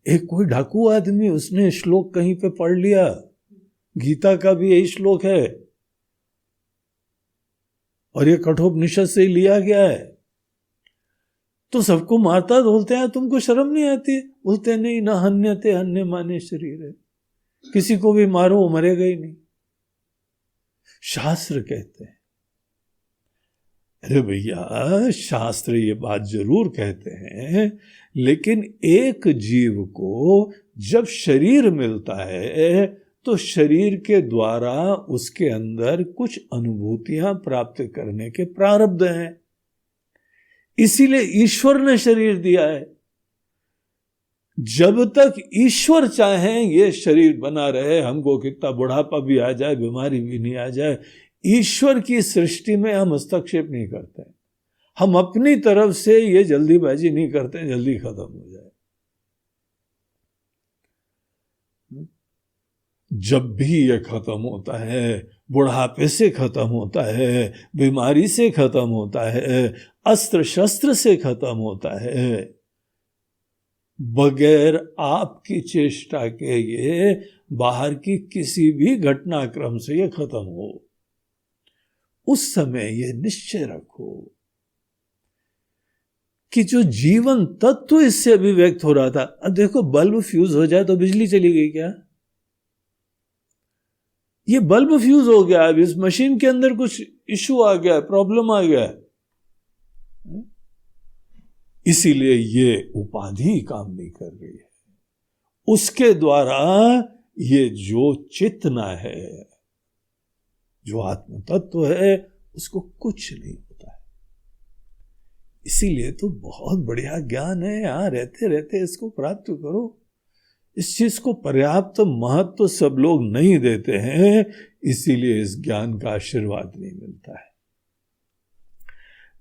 एक कोई डाकू आदमी, उसने श्लोक कहीं पे पढ़ लिया, गीता का भी यही श्लोक है और ये कठोपनिषद से ही लिया गया है, तो सबको मारता बोलते हैं, तुमको शर्म नहीं आती? बोलते नहीं, ना हन्यते हन्य माने शरीर है, किसी को भी मारो वो मरेगा ही नहीं। शास्त्र कहते हैं। अरे भैया, शास्त्र ये बात जरूर कहते हैं, लेकिन एक जीव को जब शरीर मिलता है तो शरीर के द्वारा उसके अंदर कुछ अनुभूतियां प्राप्त करने के प्रारब्ध हैं। इसीलिए ईश्वर ने शरीर दिया है। जब तक ईश्वर चाहें ये शरीर बना रहे, हमको कितना बुढ़ापा भी आ जाए, बीमारी भी नहीं आ जाए, ईश्वर की सृष्टि में हम हस्तक्षेप नहीं करते। हम अपनी तरफ से ये जल्दीबाजी नहीं करते जल्दी खत्म हो जाए। जब भी ये खत्म होता है, बुढ़ापे से खत्म होता है, बीमारी से खत्म होता है, अस्त्र शस्त्र से खत्म होता है, बगैर आपकी चेष्टा के ये बाहर की किसी भी घटनाक्रम से ये खत्म हो, उस समय ये निश्चय रखो कि जो जीवन तत्व इससे अभिव्यक्त हो रहा था। अब देखो, बल्ब फ्यूज हो जाए तो बिजली चली गई क्या? ये बल्ब फ्यूज हो गया, अब इस मशीन के अंदर कुछ इश्यू आ गया, प्रॉब्लम आ गया, इसीलिए ये उपाधि काम नहीं कर रही है। उसके द्वारा ये जो चेतना है, जो आत्म तत्व है, उसको कुछ नहीं होता है। इसीलिए तो बहुत बढ़िया ज्ञान है, यहां रहते रहते इसको प्राप्त करो। इस चीज को पर्याप्त महत्व तो सब लोग नहीं देते हैं, इसीलिए इस ज्ञान का आशीर्वाद नहीं मिलता है।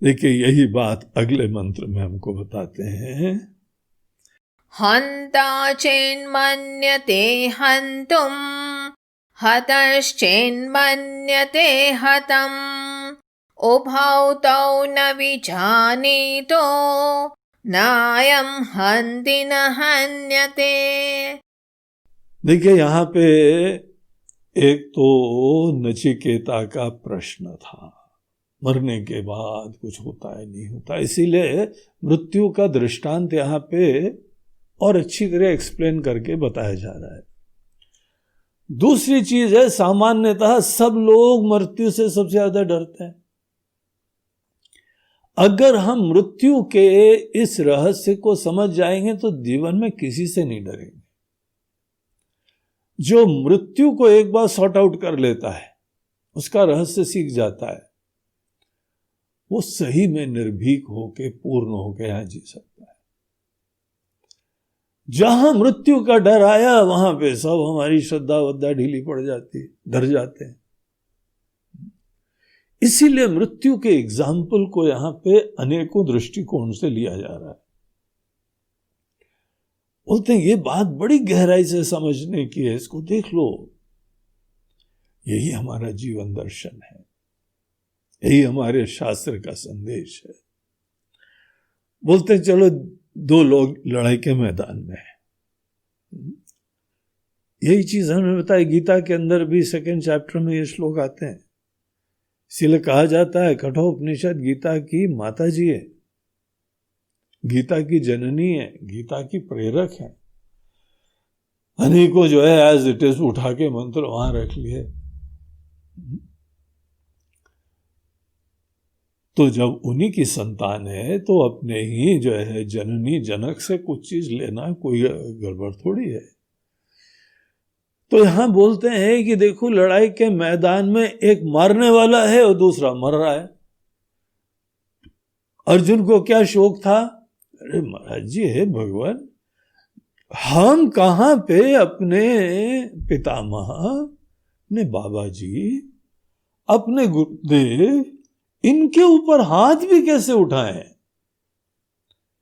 देखिए यही बात अगले मंत्र में हमको बताते हैं। हन्ता चेन्मन्यते हन्तुम् हतश्चेन्मन्यते हतम् उभौ तौ न विजानीतो नायं हन्ति न हन्यते। देखिए यहां पे एक तो नचिकेता का प्रश्न था, मरने के बाद कुछ होता है नहीं होता, इसीलिए मृत्यु का दृष्टांत यहाँ पे और अच्छी तरह एक्सप्लेन करके बताया जा रहा है। दूसरी चीज है, सामान्यतः सब लोग मृत्यु से सबसे ज्यादा डरते हैं। अगर हम मृत्यु के इस रहस्य को समझ जाएंगे तो जीवन में किसी से नहीं डरेंगे। जो मृत्यु को एक बार सॉर्ट आउट कर लेता है, उसका रहस्य सीख जाता है, वो सही में निर्भीक होके पूर्ण होके यहां जी सकता है। जहां मृत्यु का डर आया वहां पे सब हमारी श्रद्धा वद्धा ढीली पड़ जाती है, डर जाते हैं। इसीलिए मृत्यु के एग्जाम्पल को यहां पे अनेकों दृष्टिकोण से लिया जा रहा है। बोलते हैं ये बात बड़ी गहराई से समझने की है, इसको देख लो। यही हमारा जीवन दर्शन है, यही हमारे शास्त्र का संदेश है। बोलते हैं चलो दो लोग लड़ाई के मैदान में हैं, यही चीज हमें बताई गीता के अंदर भी 2nd चैप्टर में ये श्लोक आते हैं। इसीलिए कहा जाता है कठोपनिषद गीता की माता जी है, गीता की जननी है, गीता की प्रेरक है। अनेकों जो है एज इट इज उठा के मंत्र वहां रख लिए। तो जब उन्हीं की संतान है तो अपने ही जो है जननी जनक से कुछ चीज लेना कोई गड़बड़ थोड़ी है। तो यहां बोलते हैं कि देखो लड़ाई के मैदान में एक मारने वाला है और दूसरा मर रहा है। अर्जुन को क्या शौक था, अरे महाराज जी है भगवान, हम कहां पे अपने पितामह, अपने बाबा जी, अपने गुरुदेव, इनके ऊपर हाथ भी कैसे उठाएं?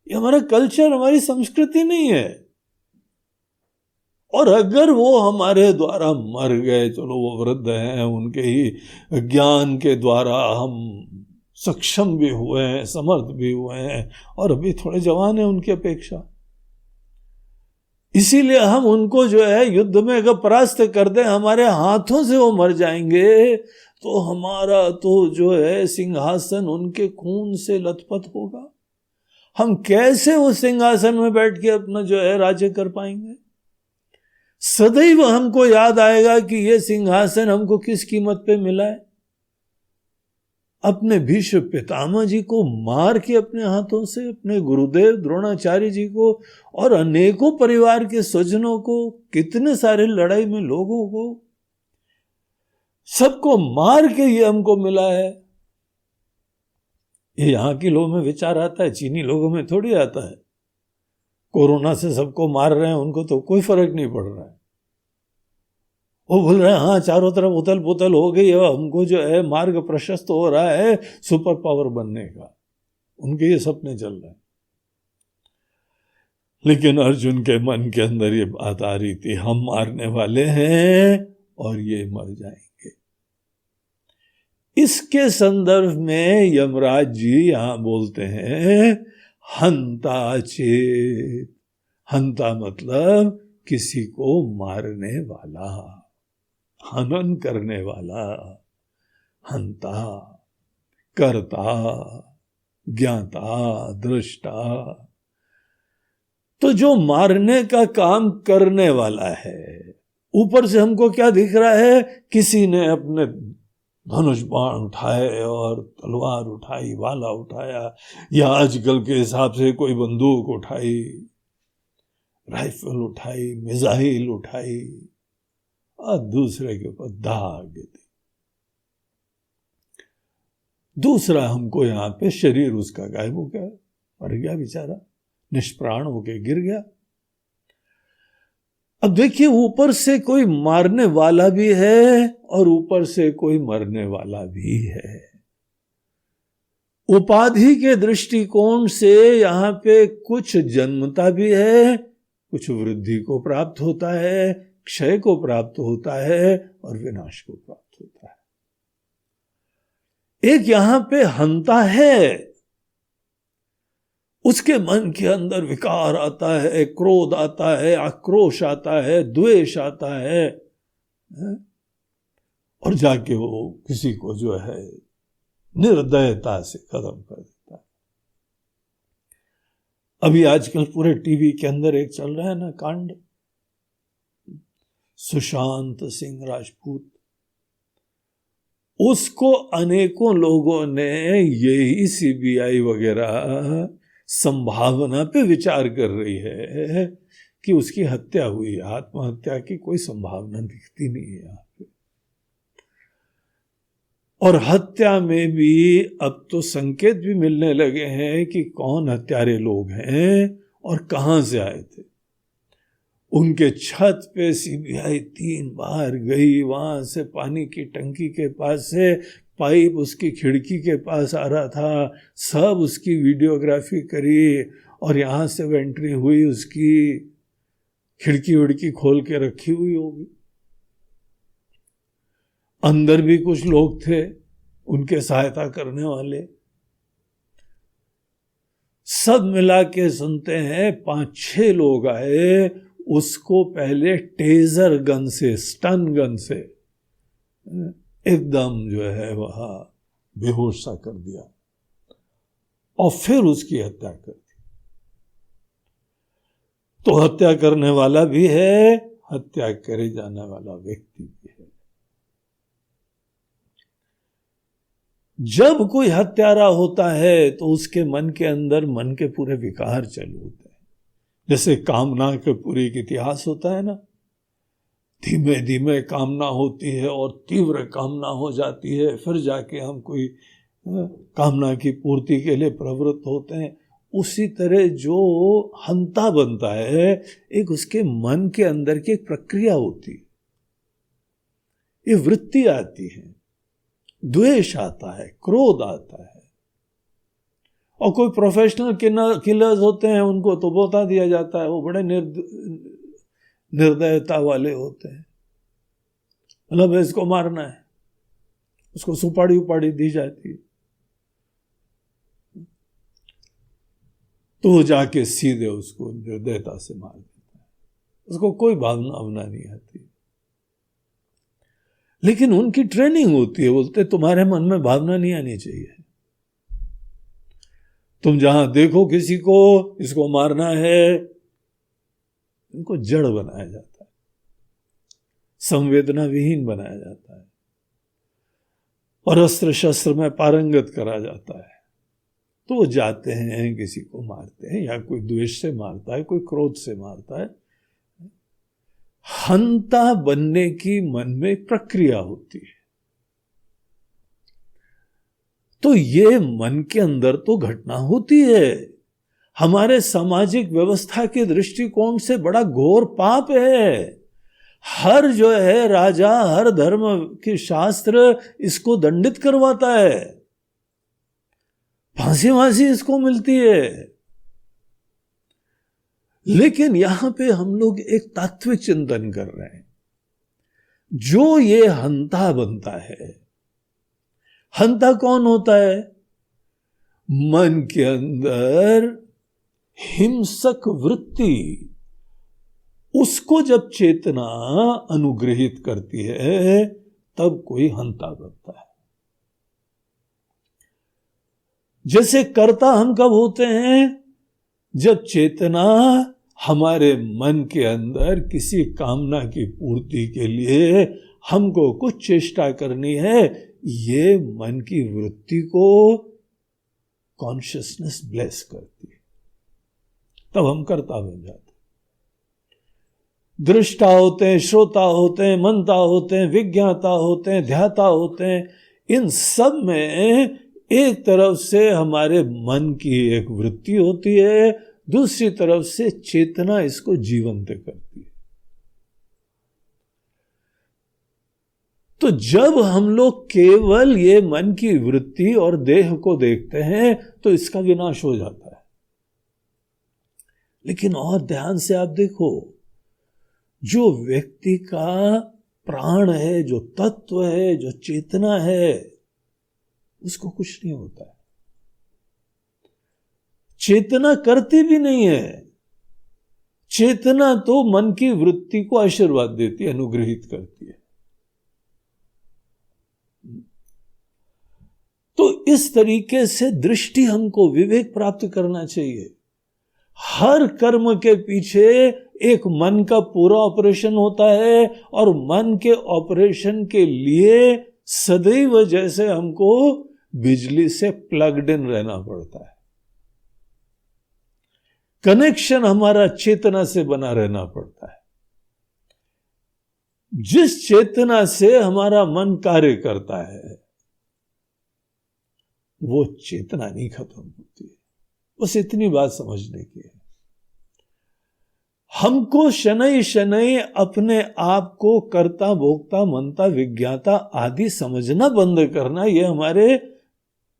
ये हमारा कल्चर, हमारी संस्कृति नहीं है। और अगर वो हमारे द्वारा मर गए, चलो वो वृद्ध हैं, उनके ही ज्ञान के द्वारा हम सक्षम भी हुए हैं, समर्थ भी हुए हैं, और अभी थोड़े जवान हैं उनकी अपेक्षा। इसीलिए हम उनको जो है युद्ध में अगर परास्त कर दें, हमारे हाथों से वो मर जाएंगे, तो हमारा तो जो है सिंहासन उनके खून से लथपथ होगा। हम कैसे उस सिंहासन में बैठ के अपना जो है राज्य कर पाएंगे? सदैव हमको याद आएगा कि ये सिंहासन हमको किस कीमत पे मिला है। अपने भीष्म पितामह जी को मार के अपने हाथों से, अपने गुरुदेव द्रोणाचार्य जी को और अनेकों परिवार के स्वजनों को, कितने सारे लड़ाई में लोगों को, सबको मार के ये हमको मिला है। ये यहां के लोगों में विचार आता है, चीनी लोगों में थोड़ी आता है। कोरोना से सबको मार रहे हैं, उनको तो कोई फर्क नहीं पड़ रहा है। वो बोल रहे हैं हाँ चारों तरफ उथल पुथल हो गई, हमको जो है मार्ग प्रशस्त हो रहा है सुपर पावर बनने का। उनके ये सपने चल रहे हैं। लेकिन अर्जुन के मन के अंदर ये बात आ रही थी, हम मारने वाले हैं और ये मर जाएंगे। इसके संदर्भ में यमराज जी यहां बोलते हैं हंता चेत। हंता मतलब किसी को मारने वाला, हनन करने वाला। हंता, कर्ता, ज्ञाता, दृष्टा। तो जो मारने का काम करने वाला है, ऊपर से हमको क्या दिख रहा है? किसी ने अपने धनुष बाण उठाए और तलवार उठाई, भाला उठाया, या आजकल के हिसाब से कोई बंदूक उठाई, राइफल उठाई, मिसाइल उठाई और दूसरे के ऊपर दाग दी। दूसरा हमको यहां पे शरीर उसका गायब हो गया, मर गया बेचारा, निष्प्राण होके गिर गया। अब देखिए, ऊपर से कोई मारने वाला भी है और ऊपर से कोई मरने वाला भी है। उपाधि के दृष्टिकोण से यहां पे कुछ जन्मता भी है, कुछ वृद्धि को प्राप्त होता है, क्षय को प्राप्त होता है और विनाश को प्राप्त होता है। एक यहां पे हंता है, उसके मन के अंदर विकार आता है, क्रोध आता है, आक्रोश आता है, द्वेष आता है, और जाके वो किसी को जो है निर्दयता से खत्म कर देता है। अभी आजकल पूरे टीवी के अंदर एक चल रहा है ना कांड, सुशांत सिंह राजपूत। उसको अनेकों लोगों ने यही सीबीआई वगैरह संभावना पे विचार कर रही है कि उसकी हत्या हुई। आत्महत्या की कोई संभावना दिखती नहीं है यहाँ पे। और हत्या में भी अब तो संकेत भी मिलने लगे हैं कि कौन हत्यारे लोग हैं और कहां से आए थे। उनके छत पे सीबीआई 3 बार गई, वहां से पानी की टंकी के पास से पाइप उसकी खिड़की के पास आ रहा था, सब उसकी वीडियोग्राफी करी, और यहां से एंट्री हुई, उसकी खिड़की विड़की खोल के रखी हुई होगी। अंदर भी कुछ लोग थे उनके सहायता करने वाले। सब मिला के सुनते हैं 5-6 लोग आए, उसको पहले टेजर गन से, स्टन गन से एकदम जो है वह बेहोश सा कर दिया और फिर उसकी हत्या कर दी। तो हत्या करने वाला भी है, हत्या करे जाने वाला व्यक्ति भी है। जब कोई हत्यारा होता है तो उसके मन के अंदर मन के पूरे विकार चालू होते हैं। जैसे कामना के पूरी एक इतिहास होता है ना, धीमे धीमे कामना होती है और तीव्र कामना हो जाती है, फिर जाके हम कोई कामना की पूर्ति के लिए प्रवृत्त होते हैं। उसी तरह जो हंता बनता है, एक उसके मन के अंदर की एक प्रक्रिया होती है, ये वृत्ति आती है, द्वेष आता है, क्रोध आता है। और कोई प्रोफेशनल किलर्स होते हैं, उनको तो बता दिया जाता है, वो बड़े निर्दयता वाले होते हैं, मतलब इसको मारना है, उसको सुपाड़ी उपाड़ी दी जाती है, तो जाके सीधे उसको निर्दयता से मार देता है, उसको कोई भावना नहीं आती। लेकिन उनकी ट्रेनिंग होती है, बोलते तुम्हारे मन में भावना नहीं आनी चाहिए, तुम जहां देखो किसी को इसको मारना है, इनको जड़ बनाया जाता है, संवेदना विहीन बनाया जाता है और अस्त्र शस्त्र में पारंगत करा जाता है। तो वो जाते हैं, किसी को मारते हैं, या कोई द्वेष से मारता है, कोई क्रोध से मारता है। हंता बनने की मन में एक प्रक्रिया होती है। तो ये मन के अंदर तो घटना होती है, हमारे सामाजिक व्यवस्था के दृष्टिकोण से बड़ा घोर पाप है। हर जो है राजा, हर धर्म के शास्त्र इसको दंडित करवाता है, फांसी इसको मिलती है। लेकिन यहां पे हम लोग एक तात्विक चिंतन कर रहे हैं। जो ये हंता बनता है, हंता कौन होता है? मन के अंदर हिंसक वृत्ति, उसको जब चेतना अनुग्रहित करती है तब कोई हंता बनता है। जैसे कर्ता हम कब होते हैं? जब चेतना हमारे मन के अंदर किसी कामना की पूर्ति के लिए हमको कुछ चेष्टा करनी है, ये मन की वृत्ति को कॉन्शियसनेस ब्लेस करती है, तब हम कर्ता बन जाते हैं। दृष्टा होते हैं, श्रोता होते हैं, मनता होते हैं, विज्ञाता होते हैं, ध्याता होते हैं। इन सब में एक तरफ से हमारे मन की एक वृत्ति होती है, दूसरी तरफ से चेतना इसको जीवंत करती है। तो जब हम लोग केवल ये मन की वृत्ति और देह को देखते हैं तो इसका विनाश हो जाता है। लेकिन और ध्यान से आप देखो, जो व्यक्ति का प्राण है, जो तत्व है, जो चेतना है, उसको कुछ नहीं होता है। चेतना करती भी नहीं है। चेतना तो मन की वृत्ति को आशीर्वाद देती है, अनुग्रहित करती है। तो इस तरीके से दृष्टि हमको विवेक प्राप्त करना चाहिए। हर कर्म के पीछे एक मन का पूरा ऑपरेशन होता है, और मन के ऑपरेशन के लिए सदैव जैसे हमको बिजली से प्लग्ड इन रहना पड़ता है। कनेक्शन हमारा चेतना से बना रहना पड़ता है। जिस चेतना से हमारा मन कार्य करता है, वो चेतना नहीं खत्म होती है। बस इतनी बात समझने की है। हमको शनै शनै अपने आप को कर्ता, भोक्ता, मनता, विज्ञाता आदि समझना बंद करना, यह हमारे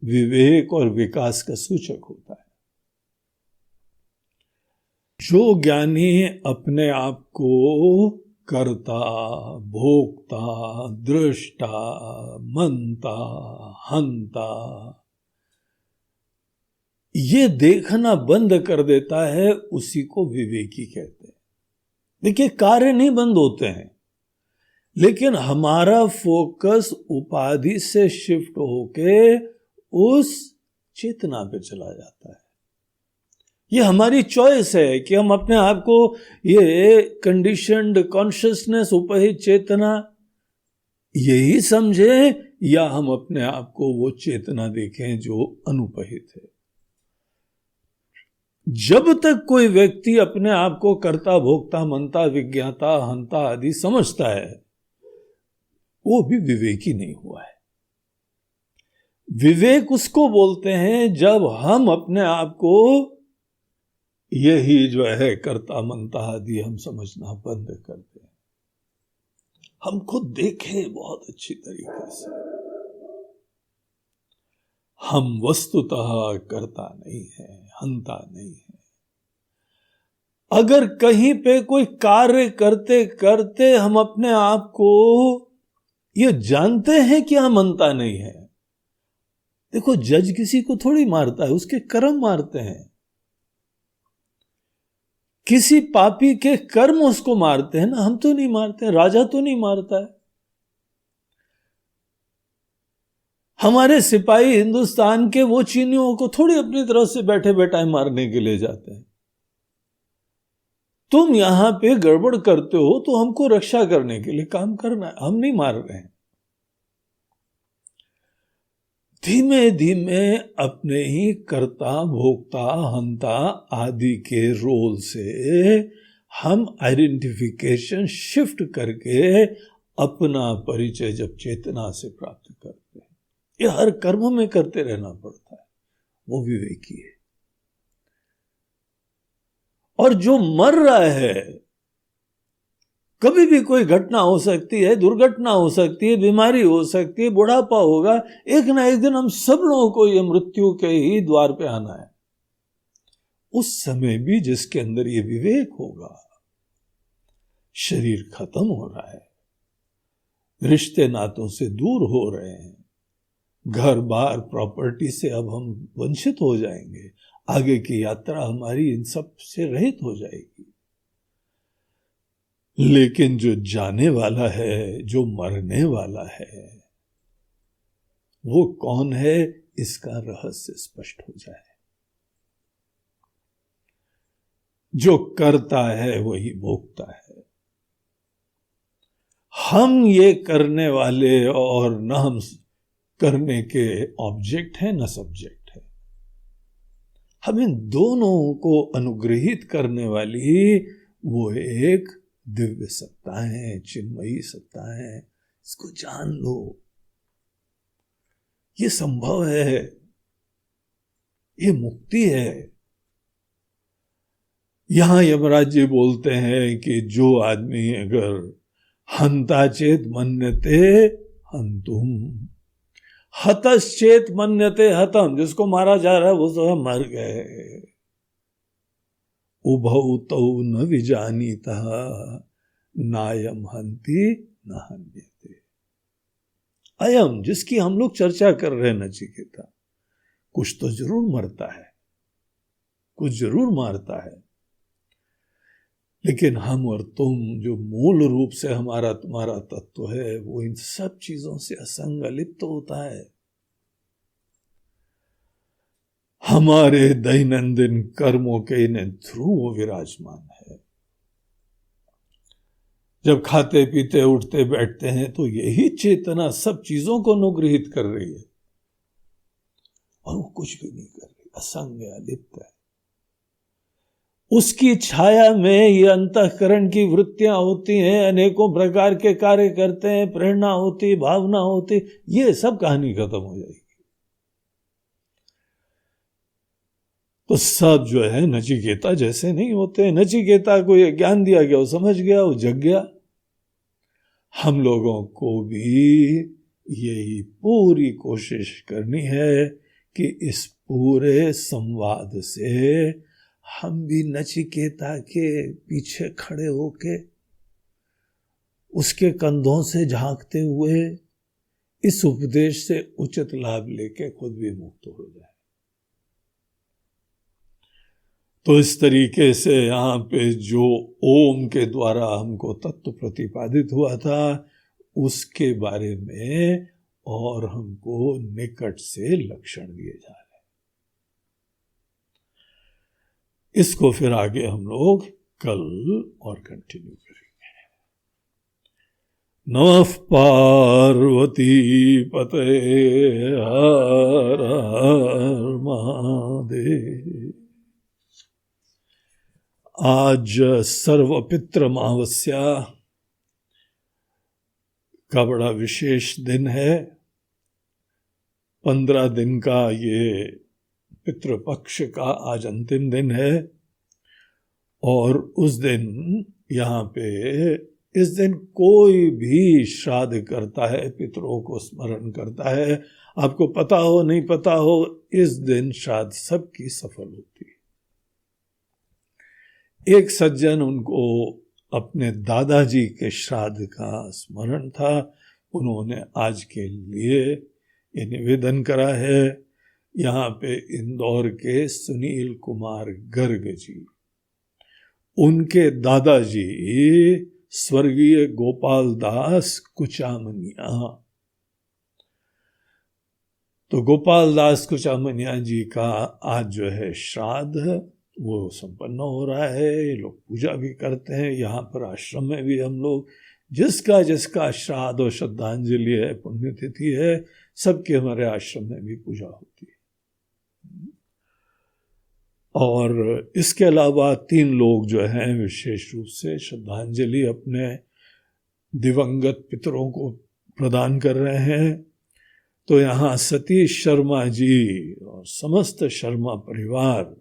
विवेक और विकास का सूचक होता है। जो ज्ञानी अपने आप को कर्ता, भोक्ता, दृष्टा, मनता, हंता ये देखना बंद कर देता है, उसी को विवेकी कहते हैं। देखिए, कार्य नहीं बंद होते हैं, लेकिन हमारा फोकस उपाधि से शिफ्ट होके उस चेतना पे चला जाता है। ये हमारी चॉइस है कि हम अपने आप को ये कंडीशनड कॉन्शियसनेस, उपहित चेतना यही समझे, या हम अपने आप को वो चेतना देखें जो अनुपहित है। जब तक कोई व्यक्ति अपने आप को कर्ता, भोक्ता, मनता, विज्ञाता, हंता आदि समझता है, वो भी विवेकी नहीं हुआ है। विवेक उसको बोलते हैं जब हम अपने आप को यही जो है कर्ता, मनता आदि हम समझना बंद करते हैं। हम खुद देखें बहुत अच्छी तरीके से, हम वस्तुतः कर्ता नहीं है, हंता नहीं है। अगर कहीं पे कोई कार्य करते करते हम अपने आप को ये जानते हैं कि हम हंता नहीं है, देखो जज किसी को थोड़ी मारता है, उसके कर्म मारते हैं। किसी पापी के कर्म उसको मारते हैं ना, हम तो नहीं मारते हैं। राजा तो नहीं मारता है। हमारे सिपाही हिंदुस्तान के वो चीनियों को थोड़ी अपनी तरफ से बैठे बैठाए मारने के लिए जाते हैं। तुम यहां पे गड़बड़ करते हो तो हमको रक्षा करने के लिए काम करना है, हम नहीं मार रहे हैं। धीमे धीमे अपने ही कर्ता, भोक्ता, हंता आदि के रोल से हम आइडेंटिफिकेशन शिफ्ट करके अपना परिचय जब चेतना से प्राप्त करते हैं, ये हर कर्म में करते रहना पड़ता है, वो विवेकी है। और जो मर रहा है, कभी भी कोई घटना हो सकती है, दुर्घटना हो सकती है, बीमारी हो सकती है, बुढ़ापा होगा, एक ना एक दिन हम सब लोगों को ये मृत्यु के ही द्वार पे आना है। उस समय भी जिसके अंदर ये विवेक होगा, शरीर खत्म हो रहा है, रिश्ते नातों से दूर हो रहे हैं, घर बार प्रॉपर्टी से अब हम वंचित हो जाएंगे, आगे की यात्रा हमारी इन सब से रहित हो जाएगी। लेकिन जो जाने वाला है, जो मरने वाला है, वो कौन है, इसका रहस्य स्पष्ट हो जाए। जो करता है वही भोगता है। हम ये करने वाले और न हम करने के ऑब्जेक्ट है न सब्जेक्ट है। हम इन दोनों को अनुग्रहित करने वाली वो एक दिव्य सत्ता है, चिन्मयी सत्ता है। इसको जान लो, ये संभव है, ये मुक्ति है। यहां यमराज जी बोलते हैं कि जो आदमी अगर हंता चेत मन्यते हंतुम, हतश्चेत मन्यते हतम, जिसको मारा जा रहा है वो तो मर गए। उभौ तौ न विजानीता नायम हंति न हन्यते। अयम, जिसकी हम लोग चर्चा कर रहे हैं नचिकेता, कुछ तो जरूर मरता है, कुछ जरूर मारता है, लेकिन हम और तुम जो मूल रूप से हमारा तुम्हारा तत्व है वो इन सब चीजों से असंग अलिप्त होता है। हमारे दैनंदिन कर्मों के इन थ्रू वो विराजमान है। जब खाते पीते उठते बैठते हैं तो यही चेतना सब चीजों को अनुग्रहित कर रही है, और वो कुछ भी नहीं कर रही, असंग अलिप्त है। उसकी छाया में ये अंतःकरण की वृत्तियां होती हैं, अनेकों प्रकार के कार्य करते हैं, प्रेरणा होती, भावना होती, ये सब कहानी खत्म हो जाएगी। तो सब जो है नचिकेता जैसे नहीं होते। नचिकेता को ये ज्ञान दिया गया, वो समझ गया, वो जग गया। हम लोगों को भी यही पूरी कोशिश करनी है कि इस पूरे संवाद से हम भी नचिकेता के पीछे खड़े होके, उसके कंधों से झांकते हुए इस उपदेश से उचित लाभ लेके खुद भी मुक्त हो जाए। तो इस तरीके से यहाँ पे जो ओम के द्वारा हमको तत्व प्रतिपादित हुआ था उसके बारे में और हमको निकट से लक्षण दिए जा रहे हैं। इसको फिर आगे हम लोग कल और कंटिन्यू करेंगे। नमः पार्वती पते हर हर महादेव। आज सर्वपित्र अमावस्या का बड़ा विशेष दिन है। 15 दिन का ये पितृपक्ष का आज अंतिम दिन है, और उस दिन यहाँ पे इस दिन कोई भी श्राद्ध करता है, पितरों को स्मरण करता है। आपको पता हो नहीं पता हो, इस दिन श्राद्ध सबकी सफल होती है। एक सज्जन, उनको अपने दादाजी के श्राद्ध का स्मरण था, उन्होंने आज के लिए ये निवेदन करा है। यहाँ पे इंदौर के सुनील कुमार गर्ग जी, उनके दादाजी स्वर्गीय गोपाल दास कुचामनिया, तो गोपाल दास कुचामनिया जी का आज जो है श्राद्ध वो संपन्न हो रहा है। ये लोग पूजा भी करते हैं। यहाँ पर आश्रम में भी हम लोग जिसका जिसका श्राद्ध और श्रद्धांजलि है, पुण्यतिथि है, सबके हमारे आश्रम में भी पूजा होती है। और इसके अलावा 3 लोग जो हैं विशेष रूप से श्रद्धांजलि अपने दिवंगत पितरों को प्रदान कर रहे हैं। तो यहाँ सतीश शर्मा जी और समस्त शर्मा परिवार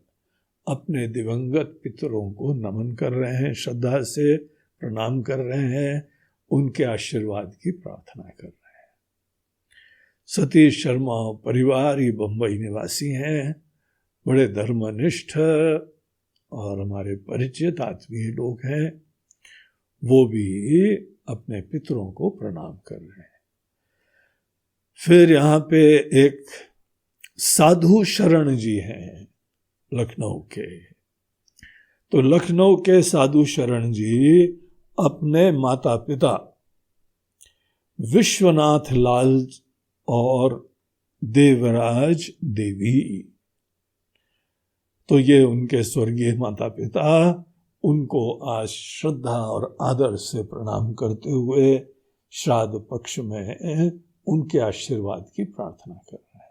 अपने दिवंगत पितरों को नमन कर रहे हैं, श्रद्धा से प्रणाम कर रहे हैं, उनके आशीर्वाद की प्रार्थना कर रहे हैं। सतीश शर्मा परिवार ये बम्बई निवासी हैं, बड़े धर्मनिष्ठ और हमारे परिचित आत्मीय लोग हैं। वो भी अपने पितरों को प्रणाम कर रहे हैं। फिर यहाँ पे एक साधु शरण जी हैं लखनऊ के। तो लखनऊ के साधु शरण जी अपने माता पिता विश्वनाथ लाल और देवराज देवी, तो ये उनके स्वर्गीय माता पिता, उनको आज श्रद्धा और आदर से प्रणाम करते हुए श्राद्ध पक्ष में उनके आशीर्वाद की प्रार्थना कर रहे हैं।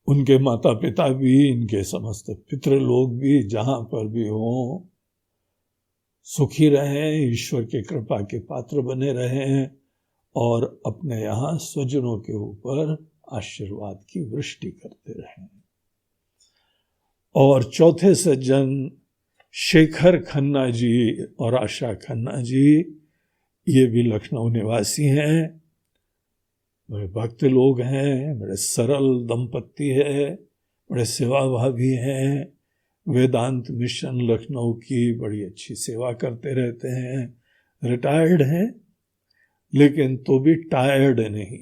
उनके माता पिता भी, इनके समस्त पितृ लोग भी जहां पर भी हों, सुखी रहें, ईश्वर की कृपा के पात्र बने रहें और अपने यहाँ स्वजनों के ऊपर आशीर्वाद की वृष्टि करते रहें। और चौथे सज्जन शेखर खन्ना जी और आशा खन्ना जी, ये भी लखनऊ निवासी हैं, बड़े भक्त लोग हैं, बड़े सरल दंपत्ति है, बड़े सेवाभावी हैं, वेदांत मिशन लखनऊ की बड़ी अच्छी सेवा करते रहते हैं, रिटायर्ड हैं लेकिन तो भी टायर्ड नहीं।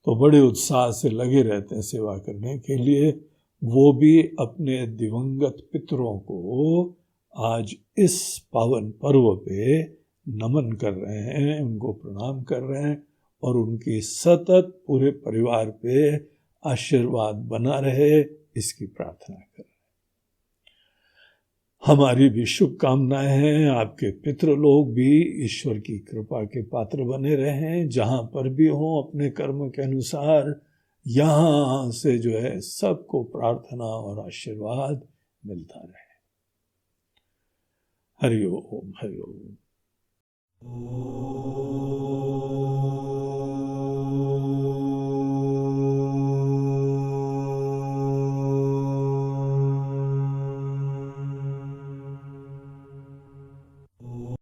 तो बड़े उत्साह से लगे रहते हैं सेवा करने के लिए। वो भी अपने दिवंगत पितरों को आज इस पावन पर्व पे नमन कर रहे हैं, उनको प्रणाम कर रहे हैं और उनकी सतत पूरे परिवार पे आशीर्वाद बना रहे, इसकी प्रार्थना कर रहे हैं। हमारी भी शुभकामनाएं हैं, आपके पितृ लोग भी ईश्वर की कृपा के पात्र बने रहें, जहां पर भी हों अपने कर्म के अनुसार। यहां से जो है सबको प्रार्थना और आशीर्वाद मिलता रहे। हरि ओम, हरि ओम।